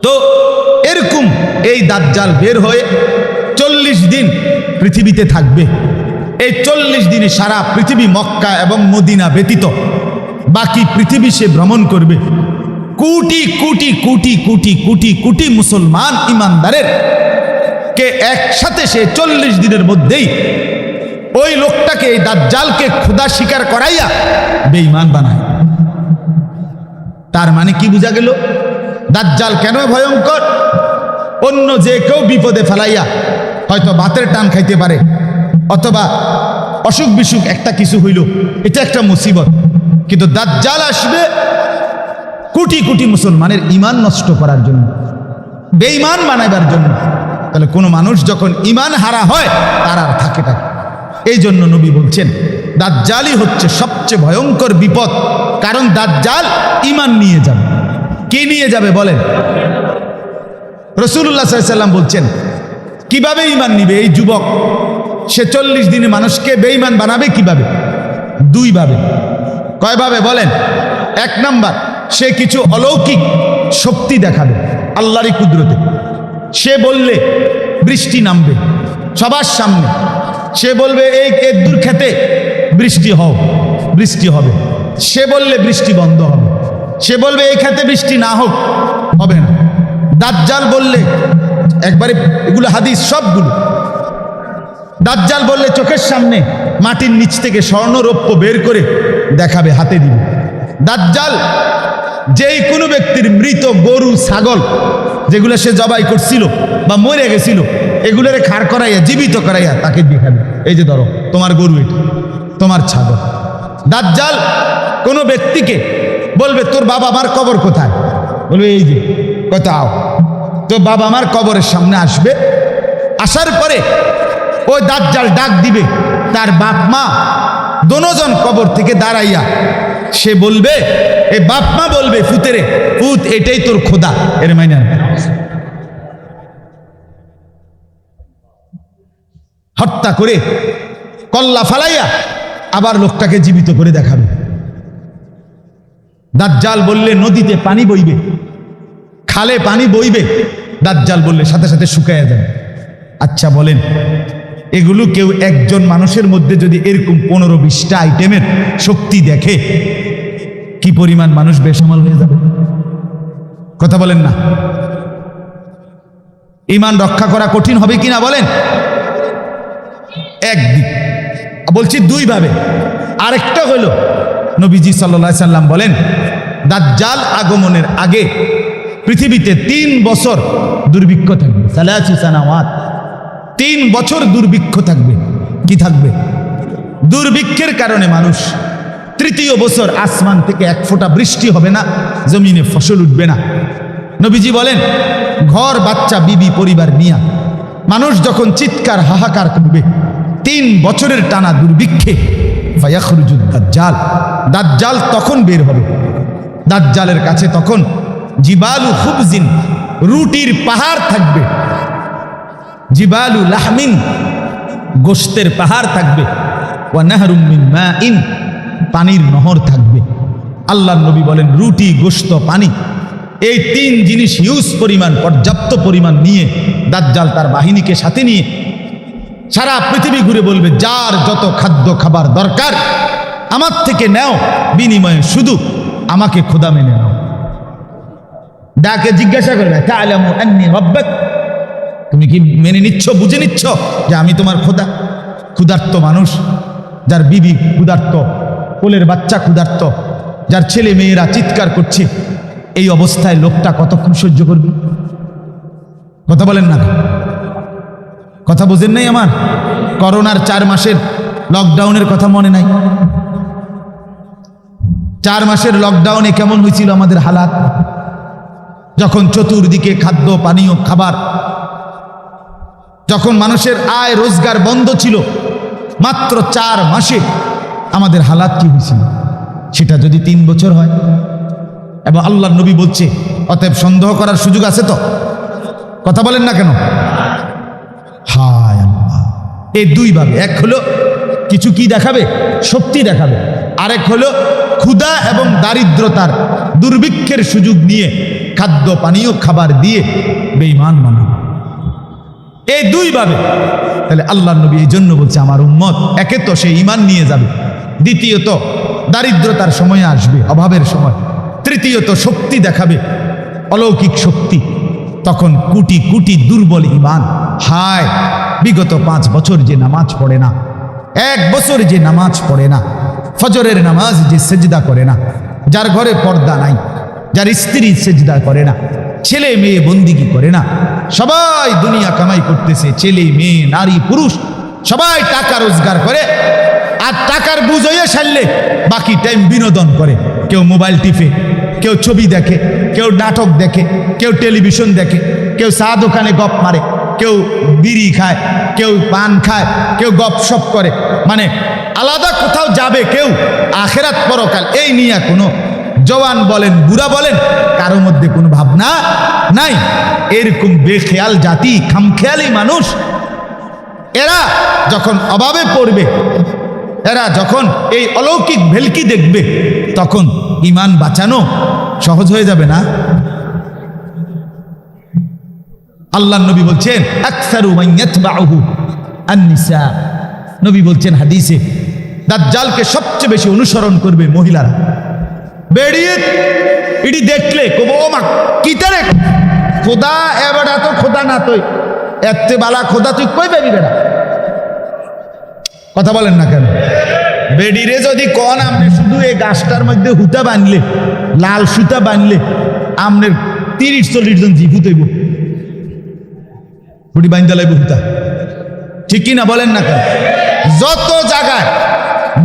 Speaker 1: তো এরকম এই দাজ্জাল বের হয়ে 40 দিন পৃথিবীতে থাকবে। এই 40 দিনে সারা পৃথিবী, মক্কা এবং মদিনা ব্যতীত বাকি পৃথিবী সে ভ্রমণ করবে। কোটি কোটি কোটি কোটি কোটি কোটি মুসলমান ইমানদারের কে একসাথে সে 40 দিনের মধ্যেই ওই লোকটাকে, এই দাজ্জালকে খোদা স্বীকার করাইয়া বেঈমান বানায়। তার মানে কি বোঝা গেল? দাজ্জাল কেন ভয়ঙ্কর? অন্য যে কেউ বিপদে ফেলাইয়া হয়তো বাতের টান খাইতে পারে, অথবা অসুখ বিসুখ একটা কিছু হইল, এটা একটা মুসিবত। কিন্তু দাজ্জাল আসবে কোটি কোটি মুসলমানের ঈমান নষ্ট করার জন্য, বেঈমান বানাইবার জন্য। তাহলে কোনো মানুষ যখন ঈমান হারা হয় তার আর থাকে। এই জন্য নবী বলছেন দাজ্জালই হচ্ছে সবচেয়ে ভয়ঙ্কর বিপদ, কারণ দাজ্জাল ঈমান নিয়ে যাবে। কে নিয়ে যাবে বলেন? রাসূলুল্লাহ সাল্লাল্লাহু আলাইহি ওয়াসাল্লাম বলছেন কিভাবে ঈমান নিবে এই যুবক? সে 40 দিনে মানুষকে বেঈমান বানাবে কিভাবে? দুইভাবে। কয়ভাবে বলেন? এক নাম্বার, সে কিছু অলৌকিক শক্তি দেখাবে আল্লাহরই কুদরতে। সে বললে বৃষ্টি নামবে সবার সামনে। সে বলবে এই এদুর খেতে বৃষ্টি হও, বৃষ্টি হবে। সে বললে বৃষ্টি বন্ধ হবে। সে বলবে এই খেতে বৃষ্টি না হোক, হবে না। দাজ্জাল বললে একবারে, এগুলো হাদিস সবগুলো। দাজ্জাল বললে চোখের সামনে মাটির নিচ থেকে স্বর্ণ রৌপ্য বের করে দেখাবে, হাতে দিবে। দাজ্জাল যেই কোনো ব্যক্তির মৃত গরু ছাগল যেগুলো সে জবাই করছিল বা মরে গেছিল, এগুলোরে খাড় করাইয়া জীবিত করাইয়া তাকে দেখাবে, এই যে ধরো তোমার গরু, এটা তোমার ছাগল। দাজ্জাল কোনো ব্যক্তিকে বলবে তোর বাবা মার কবর কোথায়? বলবে এই যে। কোথাও? তো বাবা মার কবরের সামনে আসবে। আসার পরে ওই দাজ্জাল ডাক দিবে তার বাপ মা দোনোজন কবর থেকে দাঁড়াইয়া। সে বলবে, এই বাপ মা বলবে ফুতেরে, ফুত এটাই তোর খোদা, এর মাইনা হত্যা করে কল্লা ফালাইয়া আবার লোকটাকে জীবিত করে দেখাবে। দাজ্জাল বললে নদীতে পানি বইবে, খালে পানি বইবে। দাজ্জাল বললে সাথে সাথে শুকাইয়া যাবে। আচ্ছা বলেন, এগুলো কেউ একজন মানুষের মধ্যে যদি এরকম 15-20টা আইটেমের শক্তি দেখে, কি পরিমাণ মানুষ বেসামাল হয়ে যাবে? কথা বলেন না? ঈমান রক্ষা করা কঠিন হবে কিনা বলেন? একদিক বলছি, দুইভাবে। আরেকটা হলো নবীজি সাল্লাল্লাহু আলাইহি সাল্লাম বলেন দাজ্জাল আগমনের আগে পৃথিবীতে 3 বছর দুর্ভিক্ষ থাকবে। 3 বছর দুর্ভিক্ষ থাকবে। কি থাকবে? দুর্ভিক্ষের কারণে মানুষ, 3য় বছর আসমান থেকে 1 ফোঁটা বৃষ্টি হবে না, জমিনে ফসল উঠবে না। নবীজি বলেন ঘর বাচ্চা বিবি পরিবার নিয়ে মানুষ যখন চিৎকার হাহাকার করবে 3 বছরের টানা দুর্ভিক্ষে, ফায়াখরুজুদ দাজ্জাল, দাজ্জাল তখন বের হবে। দাজ্জালের কাছে তখন জিবালু খুবজিন, রুটির পাহাড় থাকবে। জিবালু লাহমিন, গোশতের পাহাড় থাকবে। ওয়া নাহরুম মিন মাইন, পানির নহর থাকবে। আল্লাহর নবী বলেন রুটি, গোশত, পানি, এই 3 জিনিস হিউজ পরিমাণ, পর্যাপ্ত পরিমাণ নিয়ে দাজ্জাল তার বাহিনীকে সাথে নিয়ে সারা পৃথিবী ঘুরে বলবে যার যত খাদ্য খাবার দরকার আমার থেকে নেও, বিনিময়ে শুধু আমাকে খোদা মেনে নাও। ডাকে জিজ্ঞাসা করবে তা'লামু আন্নী রাব্বাক, তুমি কি মেনে নিচ্ছ, বুঝে নিচ্ছ যে আমি তোমার খোদা? ক্ষুধার্ত মানুষ, যার বিবি ক্ষুধার্ত, কোলের বাচ্চা ক্ষুধার্ত, যার ছেলে মেয়েরা চিৎকার করছে, এই অবস্থায় লোকটা কতক্ষণ সহ্য করবে? কথা বলেন না? কথা বোঝেন নাই আমার? করোনার 4 মাসের লকডাউনের কথা মনে নাই? 4 মাসের লকডাউনে কেমন হয়েছিল আমাদের হালাত, যখন চতুর্দিকে খাদ্য পানীয় খাবার, যখন মানুষের আয় রোজগার বন্ধ ছিল। মাত্র 4 মাসে আমাদের হালাত কি হয়েছিল, সেটা যদি 3 বছর হয়। এবং আল্লাহর নবী বলছে অতএব সন্দেহ করার সুযোগ আছে তো? কথা বলেন না কেন? হায় আল্লাহ! এই দুইভাবে, এক হলো কিছু কি দেখাবে, শক্তি দেখাবে, আরেক হলো ক্ষুধা এবং দারিদ্রতার দুর্ভিক্ষের সুযোগ নিয়ে খাদ্য পানীয় খাবার দিয়ে বেঈমান বানাবে। এই দুইভাবে। তাহলে আল্লাহর নবী এই জন্য বলছে আমার উম্মত, একে তো সে ঈমান নিয়ে যাবে, দ্বিতীয়ত দারিদ্রতার সময় আসবে, অভাবের সময়, তৃতীয়ত শক্তি দেখাবে, অলৌকিক শক্তি। তখন কোটি কোটি দুর্বল ঈমান, হায় বিগত 5 বছর যে নামাজ পড়ে না, 1 বছর যে নামাজ পড়ে না, ফজরের নামাজ যে সেজদা করে না, যার ঘরে পর্দা নাই, যার স্ত্রী সেজদা করে না, ছেলে মেয়ে বন্দিগি করে না, সবাই দুনিয়া কামাই করতেছে, ছেলে মেয়ে নারী পুরুষ সবাই টাকা রোজগার করে, আর টাকার বুঝ হয়ে সারলে বাকি টাইম বিনোদন করে। কেউ মোবাইল টিপে, কেউ ছবি দেখে, কেউ নাটক দেখে, কেউ টেলিভিশন দেখে, কেউ চা দোকানে গপ মারে, কেউ বিড়ি খায়, কেউ পান খায়, কেউ গপসপ করে, মানে আলাদা কোথাও যাবে কেউ, আখেরাত পরকাল এই নিয়ে কোনো জওয়ান বলেন বুড়া বলেন কারো মধ্যে কোনো ভাবনা নাই। এরকম বেখেয়াল জাতি, খামখেয়ালি মানুষ, এরা যখন অভাবে পড়বে, এরা যখন এই অলৌকিক ভেলকি দেখবে, তখন ঈমান বাঁচানো সহজ হয়ে যাবে না। আল্লাহর নবী বলছেন আকসারু মান ইয়াতবাউহু আন-নিসা, নবী বলছেন হাদিসে দাজ্জালকে সবচেয়ে বেশি অনুসরণ করবে মহিলারা। বেড়িয়ে এটি দেখলে কবো ও মা কিতারে খোদা এবারে তো খোদা না তুই এতে বালা খোদা তুই কই পাবি বেড়া, কথা বলেন না কেন? বেডিরে যদি কন আপনি শুধু এই গাছটার মধ্যে হুতা বানলে, লাল সুতা বানলে আপনার 30-40 জন জিভুত হইব, বুড়ি বান্ধা লাগবে হুতা, ঠিক কিনা বলেন না কেন? যত জায়গায়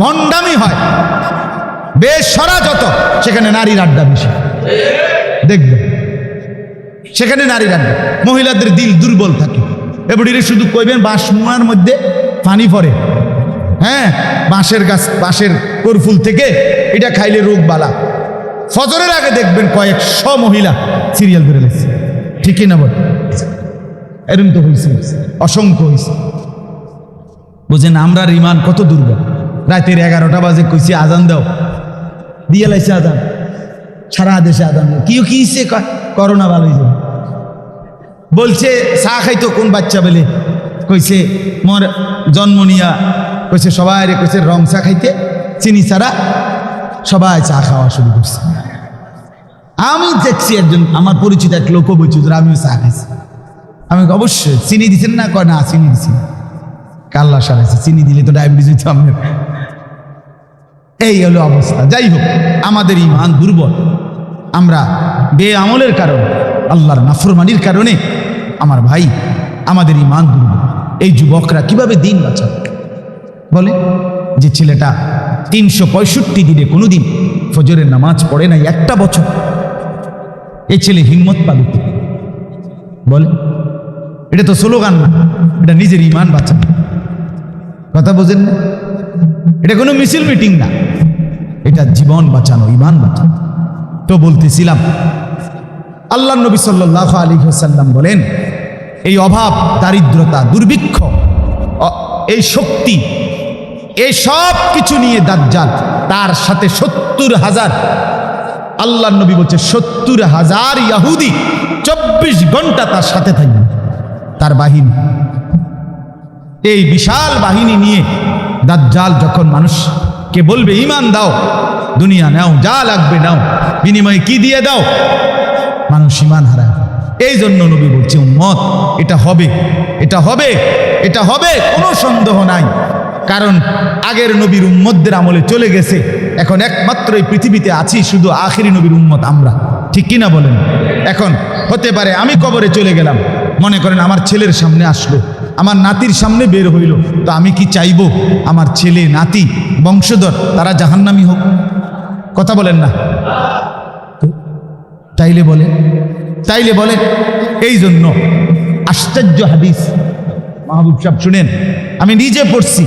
Speaker 1: ভণ্ডামি হয় বেসরা যত, সেখানে নারীর আড্ডা বেশি দেখবে, সেখানে নারীর আড্ডা। মহিলাদের দিল দুর্বল থাকে, এবারে শুধু কইবেন বাঁশ মুয়ার মধ্যে পানি পড়ে, হ্যাঁ বাঁশের গাছ, বাঁশের করফুল থেকে এটা খাইলে রোগ বালা। ফজরের আগে দেখবেন কয়েকশো মহিলা সিরিয়াল করে লেগেছে, ঠিকই না বল? এরকম তো হয়েছে, অসংখ্য হয়েছে। বুঝেন আমরা ইমান কত দুর্বল। রাতের 11টা বাজে কইছি আজান দাও, দিয়ে লাইছে আজান, সারা দেশে আজান, কেউ কি করোনা ভালো হয়ে যাবে বলছে। চা খাইতো কোন বাচ্চা বলে কইছে মোর জন্ম নিয়া, কইছে সবাই রে কইছে রং চা খাইতে, চিনি ছাড়া সবাই চা খাওয়া শুরু করছে। আমি দেখছি একজন আমার পরিচিত এক লোকও বলছি আমিও চা খাইছি। আমি অবশ্যই চিনি দিচ্ছেন না, কয় না চিনি দিচ্ছি, কাল্লা সারাইছে, চিনি দিলে তো ডায়াবেটিস হইতো আপনার। এই হলো অবস্থা। যাই হোক, আমাদের ঈমান দুর্বল, আমরা বেআমলের কারণে, আল্লাহর নাফরমানির কারণে আমার ভাই আমাদের ঈমান দুর্বল। এই যুবকরা কিভাবে দিন বাঁচাবে বলে? যে ছেলেটা 365 দিনে কোনোদিন ফজরের নামাজ পড়ে নাই একটা বছর, এই ছেলে হিম্মত পাবে বলে? এটা তো স্লোগান না, এটা নিজের ঈমান বাঁচানো, কথা বোঝেন না? এটা কোনো মিছিল মিটিং না, এটা জীবন বাঁচানো, ঈমান বাঁচানো। তো বলতেছিলাম আল্লাহ নবী সাল্লাল্লাহু আলাইহি ওয়াসাল্লাম বলেন এই অভাব, দারিদ্রতা, দুর্ভিক্ষ, এই শক্তি, এই সব কিছু নিয়ে দাজ্জাল, তার সাথে 70,000, আল্লাহ নবী বলছে 70,000 ইহুদি 24 ঘন্টা তার সাথে থাকবে, তার বাহিনী। এই বিশাল বাহিনী নিয়ে দাজ্জাল যখন মানুষকে বলবে ঈমান দাও, দুনিয়া নাও, যা লাগবে নাও, বিনিময়ে কি দিয়ে দাও, মানুষ ঈমান হারায়। এই জন্য নবী বলছে উম্মত এটা হবে, এটা হবে, এটা হবে, কোনো সন্দেহ নাই। কারণ আগের নবীর উম্মতদের আমলে চলে গেছে, এখন একমাত্র এই পৃথিবীতে আছি শুধু আখিরি নবীর উম্মত আমরা, ঠিক কিনা বলেন? এখন হতে পারে আমি কবরে চলে গেলাম, মনে করেন আমার ছেলের সামনে আসলো, আমার নাতির সামনে বের হইল, তো আমি কি চাইবো আমার ছেলে, নাতি, বংশধর তারা জাহান্নামী হোক? কথা বলেন না? তাইলে বলে, তাইলে বলে। এই জন্য আশ্চর্য হাদিস মাহবুব সাহেব শুনেন, আমি নিজে পড়ছি,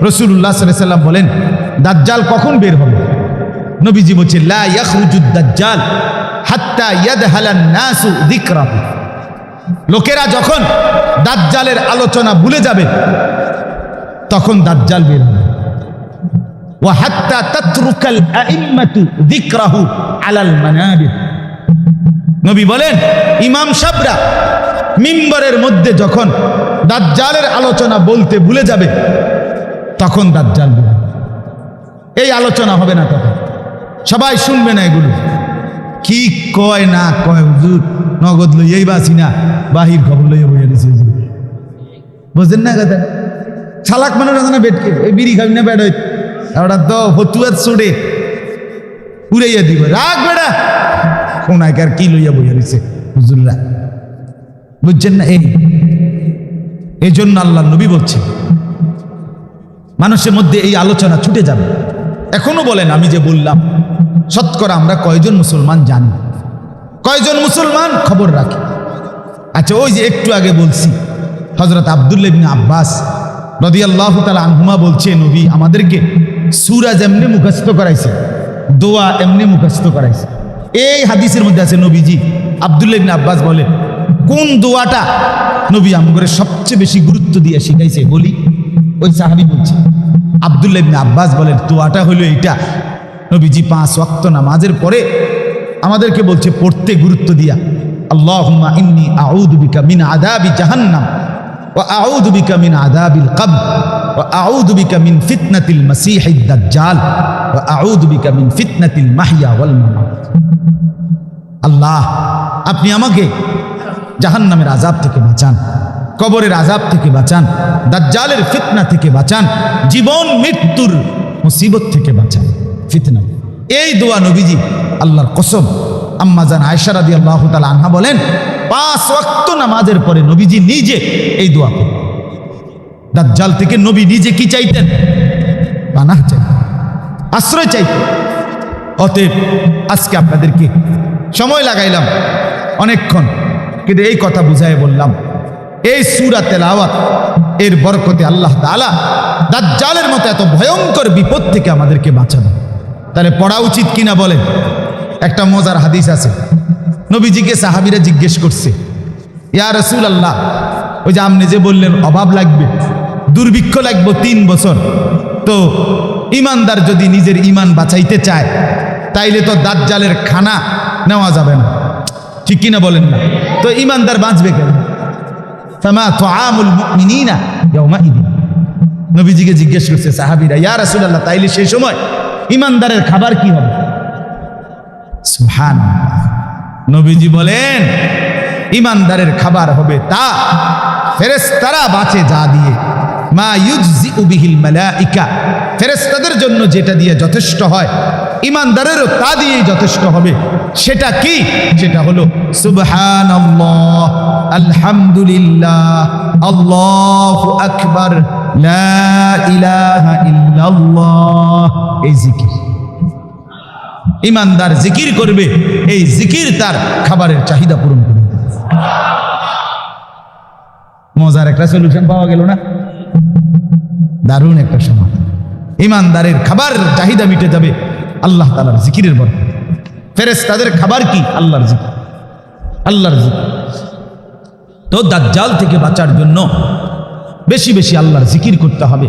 Speaker 1: রাসূলুল্লাহ সাল্লাল্লাহু আলাইহি ওয়াসাল্লাম বলেন দাজ্জাল কখন বের হবে? নবীজি বলছেন লা ইয়াখরুজুদ দাজ্জাল হাত্তা ইয়াদহালান নাসু যিকরাহু। লোকেরা যখন দাজ্জালের আলোচনা ভুলে যাবে তখন দাজ্জাল বের হবে। ওয়া হাত্তা তাতরুকাল আইম্মাতু যিকরাহু আলাল মানাবির। নবী বলেন ইমাম সাহেবরা মিম্বরের মধ্যে যখন দাজ্জালের আলোচনা বলতে ভুলে যাবে তখন দাজ্জাল বের হবে। এই আলোচনা হবে না, তখন সবাই শুনবে না এগুলো, কি কয় না কয় হুজুর, নগদ লইয়াই বাসি না, বাহির খবর লইয়া বইয়া দিছে, বুঝলেন না কথা? চালাক মানুষ আছে না, বেটকে এই বিড়ি খাবি না, বেড় ওটা তো ফতুয়ার চড়ে উড়াইয়া দিব, রাখ বেড়া কোনাকার কি লইয়া বইয়া দিছে, হুজুররা, বুঝছেন না? এই জন্য আল্লাহ নবী বলছেন মানুষের মধ্যে এই আলোচনা ছুটে যাবে। এখনো বলেন আমি যে বললাম, শতকরা আমরা কয়জন মুসলমান জানি, কয়জন মুসলমান খবর রাখি? আচ্ছা, ওই যে একটু আগে বলছি হযরত আব্দুল্লাহ ইবনে আব্বাস রাদিয়াল্লাহু তাআলা আনহুমা বলছে নবী আমাদেরকে সূরা যেমনি মুখস্থ করাইছে, দোয়া এমনি মুখস্থ করাইছে। এই হাদিসের মধ্যে আছে নবীজি, আব্দুল্লাহ ইবনে আব্বাস বলে কোন দোয়াটা নবী আমগরে সবচেয়ে বেশি গুরুত্ব দিয়ে শিখাইছে বলি? ওই সাহাবী বলছে, আব্দুল্লাহ ইবনে আব্বাস বলেন দোয়াটা হলো এইটা, নবীজি 5 ওয়াক্ত নামাজের পরে আমাদেরকে বলছে পড়তে গুরুত্ব দিয়া, আল্লাহুম্মা ইন্নী আউযু বিকা মিন আযাবি জাহান্নাম ওয়া আউযু বিকা মিন আযাবিল কবর ওয়া আউযু বিকা মিন ফিতনাতিল মাসীহিদ দাজ্জাল ওয়া আউযু বিকা মিন ফিতনাতিল মাহইয়া ওয়াল মামাত। আল্লাহ, আপনি আমাকে জাহান্নামের আযাব থেকে বাঁচান, কবরের আযাব থেকে বাঁচান, দাজ্জালের ফিতনা থেকে বাঁচান, জীবন মৃত্যুর মুসিবত থেকে বাঁচান, ফিতনা। এই দোয়া নবীজি আল্লাহর কসম আম্মা জান আয়েশা রাদিয়াল্লাহু তাআলা আনহা বলেন 5 ওয়াক্ত নামাজের পরে নবীজি নিজে এই দোয়া করতেন। দাজ্জাল থেকে নবী নিজে কি চাইতেন? পানাহ চাইতেন, আশ্রয় চাইতেন। অতএব আজকে আপনাদেরকে সময় লাগাইলাম অনেকক্ষণ, কিন্তু এই কথা বুঝায় বললাম এই সূরা তেলাওয়াত এর বরকতে আল্লাহ তাআলা দাজ্জালের মতো এত ভয়ঙ্কর বিপদ থেকে আমাদেরকে বাঁচাবেন। তাহলে পড়া উচিত কিনা বলেন? একটা মজার হাদিস আছে, নবীজিকে সাহাবীরা জিজ্ঞেস করছে, ইয়া রাসূলুল্লাহ, ওই যে আপনি যে বললেন অভাব লাগবে, দুর্ভিক্ষ লাগবে 3 বছর, তো ইমানদার যদি নিজের ইমান বাঁচাইতে চায় তাইলে তো দাজ্জালের খানা নেওয়া যাবে না, ঠিক কিনা বলেন না? তো ইমানদার বাঁচবে কেন? ফামা তুআমুল মুমিনিনা ইয়াওমাইদিন। নবীজিকে জিজ্ঞেস করছে সাহাবীরা, ইয়া রাসূলুল্লাহ, তাইলে সেই সময় ইমানদারের খাবার কি হবে? সুবহানাল্লাহ। নবীজি বলেন ইমানদারের খাবার হবে তা ফেরেশতারা বাঁচে যা দিয়ে, মা ইউজজিউ বিহিল মালাইকা, ফেরেশতাদের জন্য যেটা দিয়ে যথেষ্ট হয় ইমানদারেরও তা দিয়েই যথেষ্ট হবে। সেটা কি? সেটা হলো সুবহানাল্লাহ, আলহামদুলিল্লাহ, আল্লাহু আকবার, লা ইলাহা ইল্লাল্লাহ। এই জিকির ইমানদার জিকির করবে, এই জিকির তার খাবারের চাহিদা পূরণ করবে। মজার একটা সলিউশন পাওয়া গেল না? দারুণ একটা সমাধান। ইমানদারের খাবার চাহিদা মিটে যাবে আল্লাহ তাআলার জিকিরের বরকতে। ফেরেশতাদের খাবার কি? আল্লাহর জিকির, আল্লাহর জিকির। তো দাজ্জাল থেকে বাঁচার জন্য বেশি বেশি আল্লাহর জিকির করতে হবে,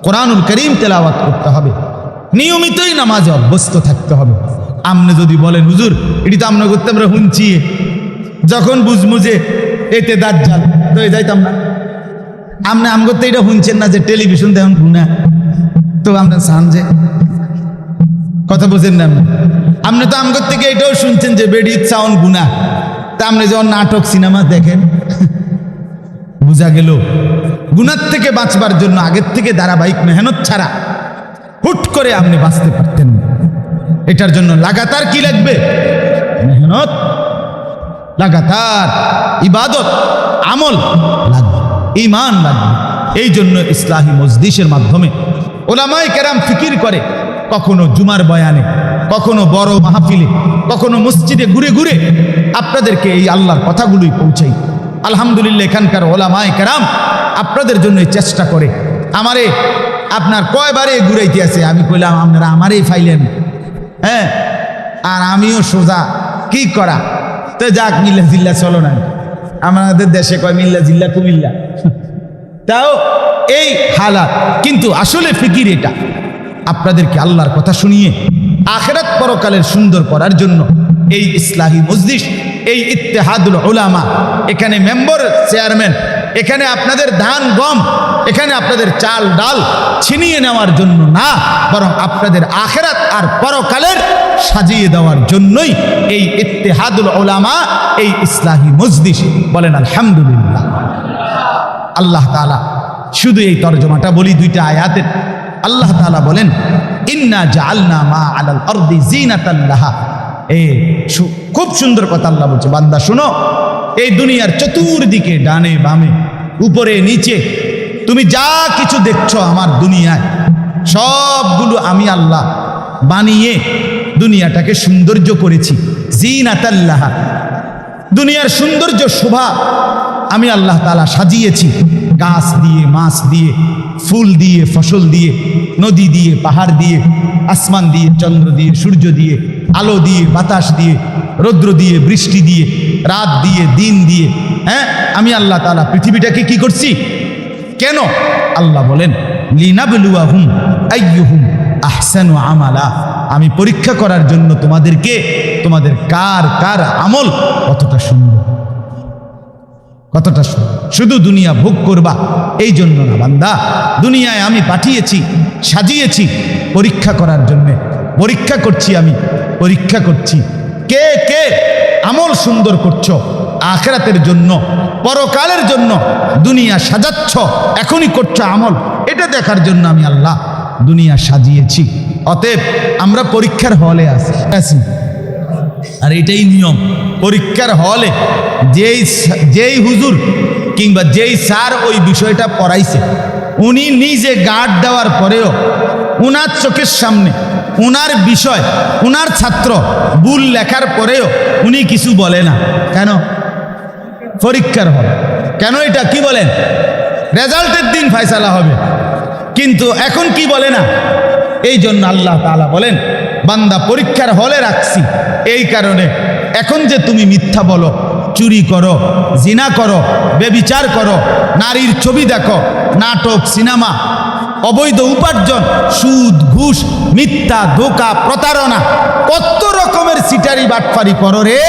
Speaker 1: কোরআনুল কারীম তেলাওয়াত করতে হবে, নিয়মিতই নামাজে অভ্যস্ত থাকতে হবে। আপনি যদি বলেন হুজুর এটি তো আমরা করতে আমরা শুনছি, যখন বুঝবো যে এতে দাজ্জাল তো যাইতাম না। আপনি আম করতে এটা শুনছেন না যে টেলিভিশন দেখুন গুনাহ, তো আমরা চান যে কথা বুঝেন না? আপনি তো আমগর থেকে এটাও শুনছেন যে বেডি সাউন্ড গুনাহ, তা আপনি যখন নাটক সিনেমা দেখেন বোঝা গেল গুনার থেকে বাঁচবার জন্য আগের থেকে ধারাবাহিক মেহনত ছাড়া হুট করে আপনি বাঁচতে পারতেন না। এটার জন্য লাগাতার কি লাগবে? মেহনত, লাগাতার ইবাদত, আমল লাগবে, ঈমান লাগবে। এই জন্য ইসলাহি মজলিসের মাধ্যমে ওলামায়ে কেরাম ফিকির করে, কখনো জুমার বয়ানে, কখনো বড় মাহফিলে, কখনো মসজিদে ঘুরে ঘুরে আপনাদেরকে এই আল্লাহর কথাগুলোই পৌঁছাই। আলহামদুলিল্লাহ, এখানকার ওলামায়ে কেরাম আপনাদের জন্য চেষ্টা করে। আমারে আপনার কয়বারে ঘুরাইতে আছে, আমি কইলাম আপনারা আমারই ফাইলেন, হ্যাঁ, আর আমিও সোজা কি করা, তো যাক মিল্লা জিল্লা চলো না, আমাদের দেশে কয় মিল্লা জিল্লা কুমিল্লা, তাও এই হালাত। কিন্তু আসলে ফিকির এটা, আপনাদেরকে আল্লাহর কথা শুনিয়ে আখিরাত পরকালের সুন্দর করার জন্য এই ইসলাহি মজলিস, এই ইত্তেহাদুল উলামা, এখানে মেম্বার চেয়ারম্যান, এখানে আপনাদের ধান গম, এখানে আপনাদের চাল ডাল ছিনিয়ে নেওয়ার জন্য না, বরং আপনাদের আখিরাত আর পরকালের সাজিয়ে দেওয়ার জন্যই এই ইত্তেহাদুল উলামা, এই ইসলাহি মজলিস। বলেন আলহামদুলিল্লাহ। আল্লাহ তাআলা শুধু এই তরজমাটা বলি 2টা আয়াতের। আল্লাহ তাআলা বলেন ইন্না জাআলনা মা আলাল আরদি জিনাতাল লাহা, খুব সুন্দর কথা আল্লাহ বলছে, বান্দা শোনো, এই দুনিয়ার চতুর্দিকে ডানে বামে উপরে নিচে তুমি যা কিছু দেখছো আমার দুনিয়ায়, সবগুলো আমি আল্লাহ বানিয়ে দুনিয়াটাকে সৌন্দর্য করেছি। জিনাতাল্লাহ, দুনিয়ার সৌন্দর্য শোভা আমি আল্লাহ তাআলা সাজিয়েছি, গাছ দিয়ে, মাছ দিয়ে, ফুল দিয়ে, ফসল দিয়ে, নদী দিয়ে, পাহাড় দিয়ে, আসমান দিয়ে, চন্দ্র দিয়ে, সূর্য দিয়ে, আলো দিয়ে, বাতাস দিয়ে, রৌদ্র দিয়ে, বৃষ্টি দিয়ে, রাত দিয়ে, দিন দিয়ে। হ্যাঁ, আমি আল্লাহ তাআলা পৃথিবীটাকে কি করছি? কেন? আল্লাহ বলেন লিনাবলুয়াহুম আইয়ুহুম আহসানু আমালা, আমি পরীক্ষা করার জন্য তোমাদেরকে, তোমাদের কার কার আমল কতটা সুন্দর, কতটা সুন্দর। শুধু দুনিয়া ভোগ করবা এই জন্য না বান্দা, দুনিয়ায় আমি পাঠিয়েছি, সাজিয়েছি পরীক্ষা করার জন্য। পরীক্ষা করছি, আমি পরীক্ষা করছি কে কে আমল সুন্দর করছো আখিরাতের জন্য, পরকালের জন্য। দুনিয়া সাজাচ্ছ, এখনই করছো আমল, এটা দেখার জন্য আমি আল্লাহ দুনিয়া সাজিয়েছি। অতএব আমরা পরীক্ষার হলে আছি, আর এটাই নিয়ম। পরীক্ষার হলে যেই হুজুর কিংবা যেই স্যার ওই বিষয়টা পড়াইছে, উনি নিজে গার্ড দেওয়ার পরেও উনার চোখের সামনে উনার বিষয়, উনার ছাত্র ভুল লেখার পরেও উনি কিছু বলে না। কেন? পরীক্ষার হল। কেন? এটা কি বলেন? রেজাল্টের দিন ফয়সালা হবে, কিন্তু এখন কি বলে না। এই জন্য আল্লাহ তাআলা বলেন, বান্দা পরীক্ষার হলে রাখছি এই কারণে, এখন যে তুমি মিথ্যা বলো, চুরি করো, জিনা করো, বেবিচার করো, নারীর ছবি দেখো, নাটক, সিনেমা, অবৈধ উপার্জন, সুদ, ঘুষ, মিথ্যা, ধোঁকা, প্রতারণা, কত রকমের সিটারি বাটফারি করো রে।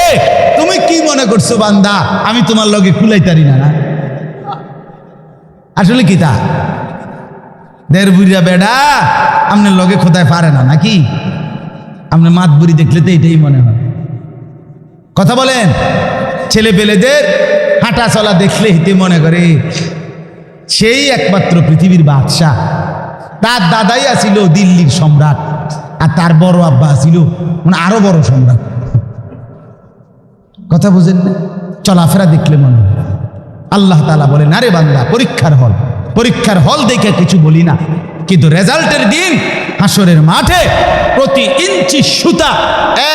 Speaker 1: তুমি কি মনে করছো বান্দা আমি তোমার লগে কুলাইতারি না? আসলে কি তা দের বুড়িয়া বেডা আপনার লগে খোদায় পারে না নাকি? আপনার মাত বুড়ি দেখলে তো এটাই মনে হয়। কথা বলেন, ছেলে পেলেদের হাঁটা চলা দেখলে হিতে মনে করে সেই একমাত্র পৃথিবীর বাদশাহ। তার দাদাই আছিল দিল্লির সম্রাট, আর তার বড় আব্বা ছিল মানে আরো বড় সম্রাট। কথা বুঝেন না? চলাফেরা দেখলে মনে হয়। আল্লাহ তাআলা বলেন, আরে বান্দা পরীক্ষার হল, পরীক্ষার হল দেখে কিছু বলি না, কিন্তু রেজাল্টের দিন হাসরের মাঠে প্রতি ইঞ্চি সুতা,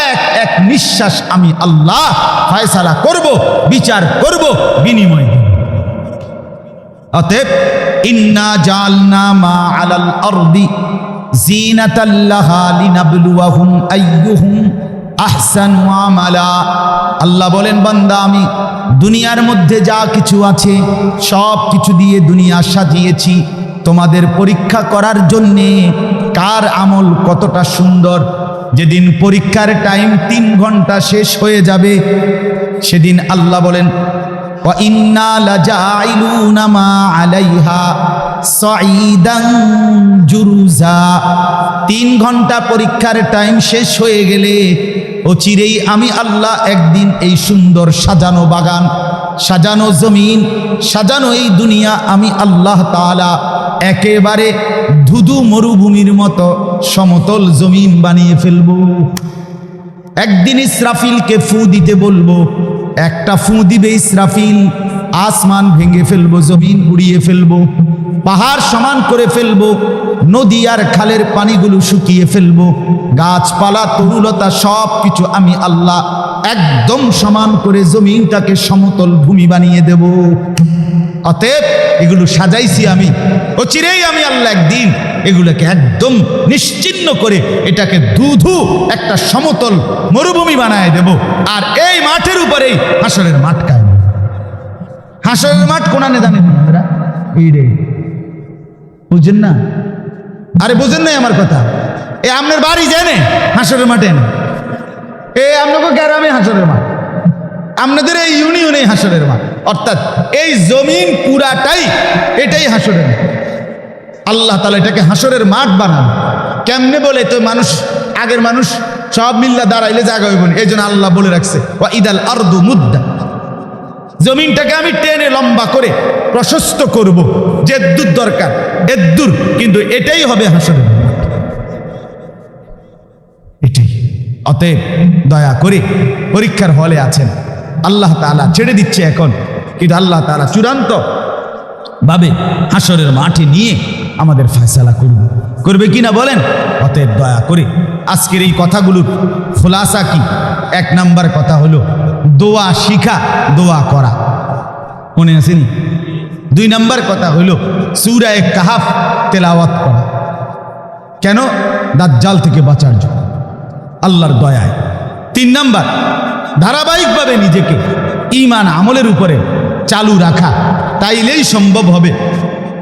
Speaker 1: এক এক নিঃশ্বাস আমি আল্লাহ ফয়সালা করব, বিচার করব, বিনিময় দেব। অতএব ইন্না জাআলনা মা আলাল আরদি জিনাতাল লাহা লিনাবলুয়াহুম আইয়ুহুম আহসানু আমালা। আল্লাহ বলেন, বান্দা আমি দুনিয়ার মধ্যে যা কিছু আছে সব কিছু দিয়ে দুনিয়া সাজিয়েছি তোমাদের পরীক্ষা করার জন্যে, কার আমল কতটা সুন্দর। যেদিন পরীক্ষার টাইম 3 ঘন্টা শেষ হয়ে যাবে, সেদিন আল্লাহ বলেন ওয়া ইন্না লাজাইলুনা মা আলাইহা সাঈদান জুরুজা। 3 ঘন্টা পরীক্ষার টাইম শেষ হয়ে গেলে অচিরেই আমি আল্লাহ একদিন এই সুন্দর সাজানো বাগান, সাজানো জমিন, সাজানো এই দুনিয়া আমি আল্লাহ তাআলা একেবারে ধুধু মরুভূমির মতো সমতল জমিন বানিয়ে ফেলবো। একদিন ইসরাফিলকে ফু দিতে বলবো, একটা ফু দিবে ইসরাফিল, আসমান ভেঙে ফেলবো, জমিন উড়িয়ে ফেলবো, পাহাড় সমান করে ফেলবো, নদী আর খালের পানিগুলো শুকিয়ে ফেলবো, গাছপালা তরুলতা সব কিছু আমি আল্লাহ একদম সমান করে জমিনটাকে সমতল ভূমি বানিয়ে দেব। অতএব এগুলো সাজাইছি আমি, অচিরেই আমি আল্লাহ একদিন এগুলোকে একদম নিশ্চিহ্ন করে এটাকে ধুধু একটা সমতল মরুভূমি বানায় দেব। আর এই মাঠের উপরেই হাসরের মাঠ কায়েম। হাসরের মাঠ কোনানে জানেন আপনারা? এই রে, বুঝছেন না? আরে বুঝেন নাই আমার কথা? এ আপনার বাড়ি জানে হাসরের মাঠে না, এ আপনাকে গ্রামে হাসরের মাঠ, আপনাদের এই ইউনিয়নে হাসরের মাঠ, অর্থাৎ এই জমিন পুরাটাই এটাই হাসরের মাঠ। আল্লাহ তাআলা এটাকে হাসরের মাঠ বানান। কেমনে বলে? তো মানুষ, আগের মানুষ সব মিল্লা দাঁড়াইলে জায়গা হইব না, এই জন্য আল্লাহ বলে রাখছে ওয়া ইদাল আরদু মুদ্দা, জমিনটাকে আমি টেনে লম্বা করে প্রশস্ত করব, যে দূর দরকার এদ্দুর, কিন্তু এটাই হবে হাসরের মাঠ। এটাই অতএব দয়া করে পরীক্ষার হলে আছেন, আল্লাহ তাআলা ছেড়ে দিচ্ছে এখন, কিন্তু আল্লাহ তাআলা চূড়ান্ত ভাবে হাসরের মাঠে নিয়ে আমাদের ফয়সালা করবে কিনা বলেন। অতএব দয়া করে আজকের এই কথাগুলোর খোলাসা কি? এক নাম্বার কথা হলো দোয়া শিখা, দোয়া করা, মনে আসেনি? 2 নাম্বার কথা হলো সূরা কাহাফ তেলাওয়াত করা। কেন? দাজ্জাল থেকে বাঁচার জন্য, আল্লাহর দয়ায়। 3 নাম্বার ধারাবাহিকভাবে নিজেকে ঈমান আমলের উপরে চালু রাখা, তাইলেই সম্ভব হবে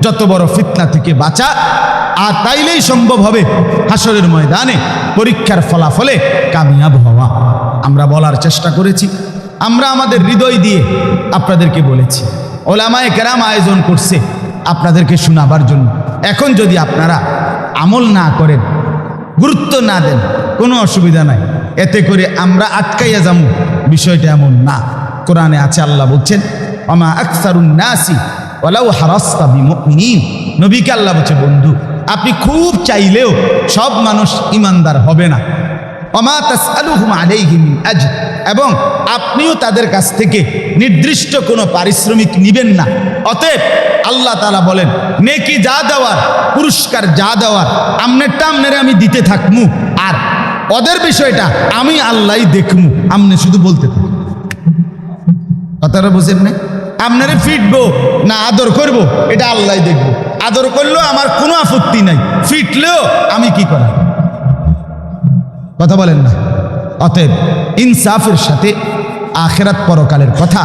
Speaker 1: যত বড় ফিতনা থেকে বাঁচা, আর তাইলেই সম্ভব হবে হাসরের ময়দানে পরীক্ষার ফলাফলে কামিয়াব হওয়া। আমরা বলার চেষ্টা করেছি, আমরা আমাদের হৃদয় দিয়ে আপনাদেরকে বলেছি, ওলামায়ে কেরাম আয়োজন করছে আপনাদেরকে শোনাবার জন্য। এখন যদি আপনারা আমল না করেন, গুরুত্ব না দেন, কোনো অসুবিধা নাই, এতে করে আমরা আটকাইয়া যাবো, বিষয়টা এমন না। কোরআনে আছে, আল্লাহ বলছেন ওমা আকসারুন নাসি ওয়ালাউ হারাসতা বিমুমিনিন। নবীকে আল্লাহ বলছে, বন্ধু আপনি খুব চাইলেও সব মানুষ ইমানদার হবে না। ওমা তাসআলুহুম আলাইহি মিন আজর, এবং আপনিও তাদের কাছ থেকে নির্দিষ্ট কোনো পারিশ্রমিক নিবেন না। অতএব আল্লাহ তাআলা বলেন, নেকি যা দেওয়ার, পুরস্কার যা দেওয়ার, আমনেরটা আমনেরে আমি দিতে থাকমু, আর ওদের বিষয়টা আমি আল্লাহই দেখমু। আমনে শুধু বলতে থাকুন। কথাটা বুঝেন না? আপনারে ফিটবো না আদর করব, এটা আল্লাহ দেখবো। আদর করলেও আমার কোনো আপত্তি নাই, ফিটলেও আমি কি করা, কথা বলেন না। অতএব ইনসাফের সাথে আখিরাত পরকালের কথা,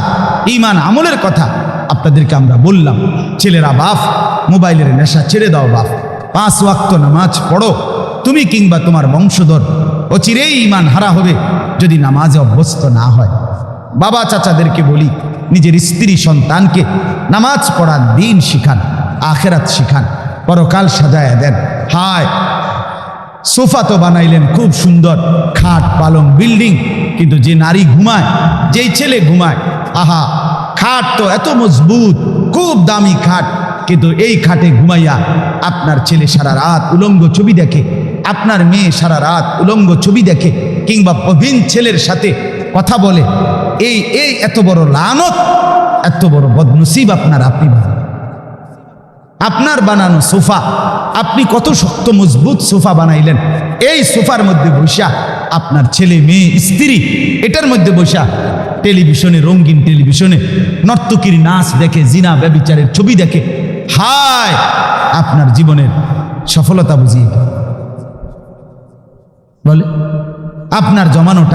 Speaker 1: ঈমান আমলের কথা আপনাদেরকে আমরা বললাম। ছেলেরা বাপ, মোবাইলের নেশা ছেড়ে দাও বাপ, 5 ওয়াক্ত নামাজ পড়ো। তুমি কিংবা তোমার বংশধর অচিরেই ঈমান হারা হবে যদি নামাজে অভ্যস্ত না হয়। বাবা চাচাদেরকে বলি, নিজের স্ত্রী সন্তানকে নামাজ পড়ার দিন শিখান, আখিরাত শিখান, পরকাল সাজায়া দেন। হায় সোফা তো বানাইলেন খুব সুন্দর, খাট পালং বিল্ডিং, কিন্তু যে নারী ঘুমায়, যেই ছেলে ঘুমায়, আহা খাট তো এত মজবুত, খুব দামি খাট, কিন্তু এই খাটে ঘুমাইয়া আপনার ছেলে সারা রাত উলঙ্গ ছবি দেখে, আপনার মেয়ে সারা রাত উলঙ্গ ছবি দেখে, কিংবা প্রবীণ ছেলের সাথে কথা বলে। এই এত বড় লানত, এত বড় বদনসিব আপনি আপনার বানানো সোফা, আপনি কত শক্ত মজবুত সোফা বানাইলেন। এই সোফার মধ্যে বসা আপনার ছেলে মেয়ে স্ত্রী এটার মধ্যে বসা টেলিভিশনে, রঙিন টেলিভিশনে নর্তকীর নাচ দেখে, জিনা ব্যভিচারের ছবি দেখে। হায় আপনার জীবনের সফলতা বুঝিয়ে বলে, আপনার জমানোটা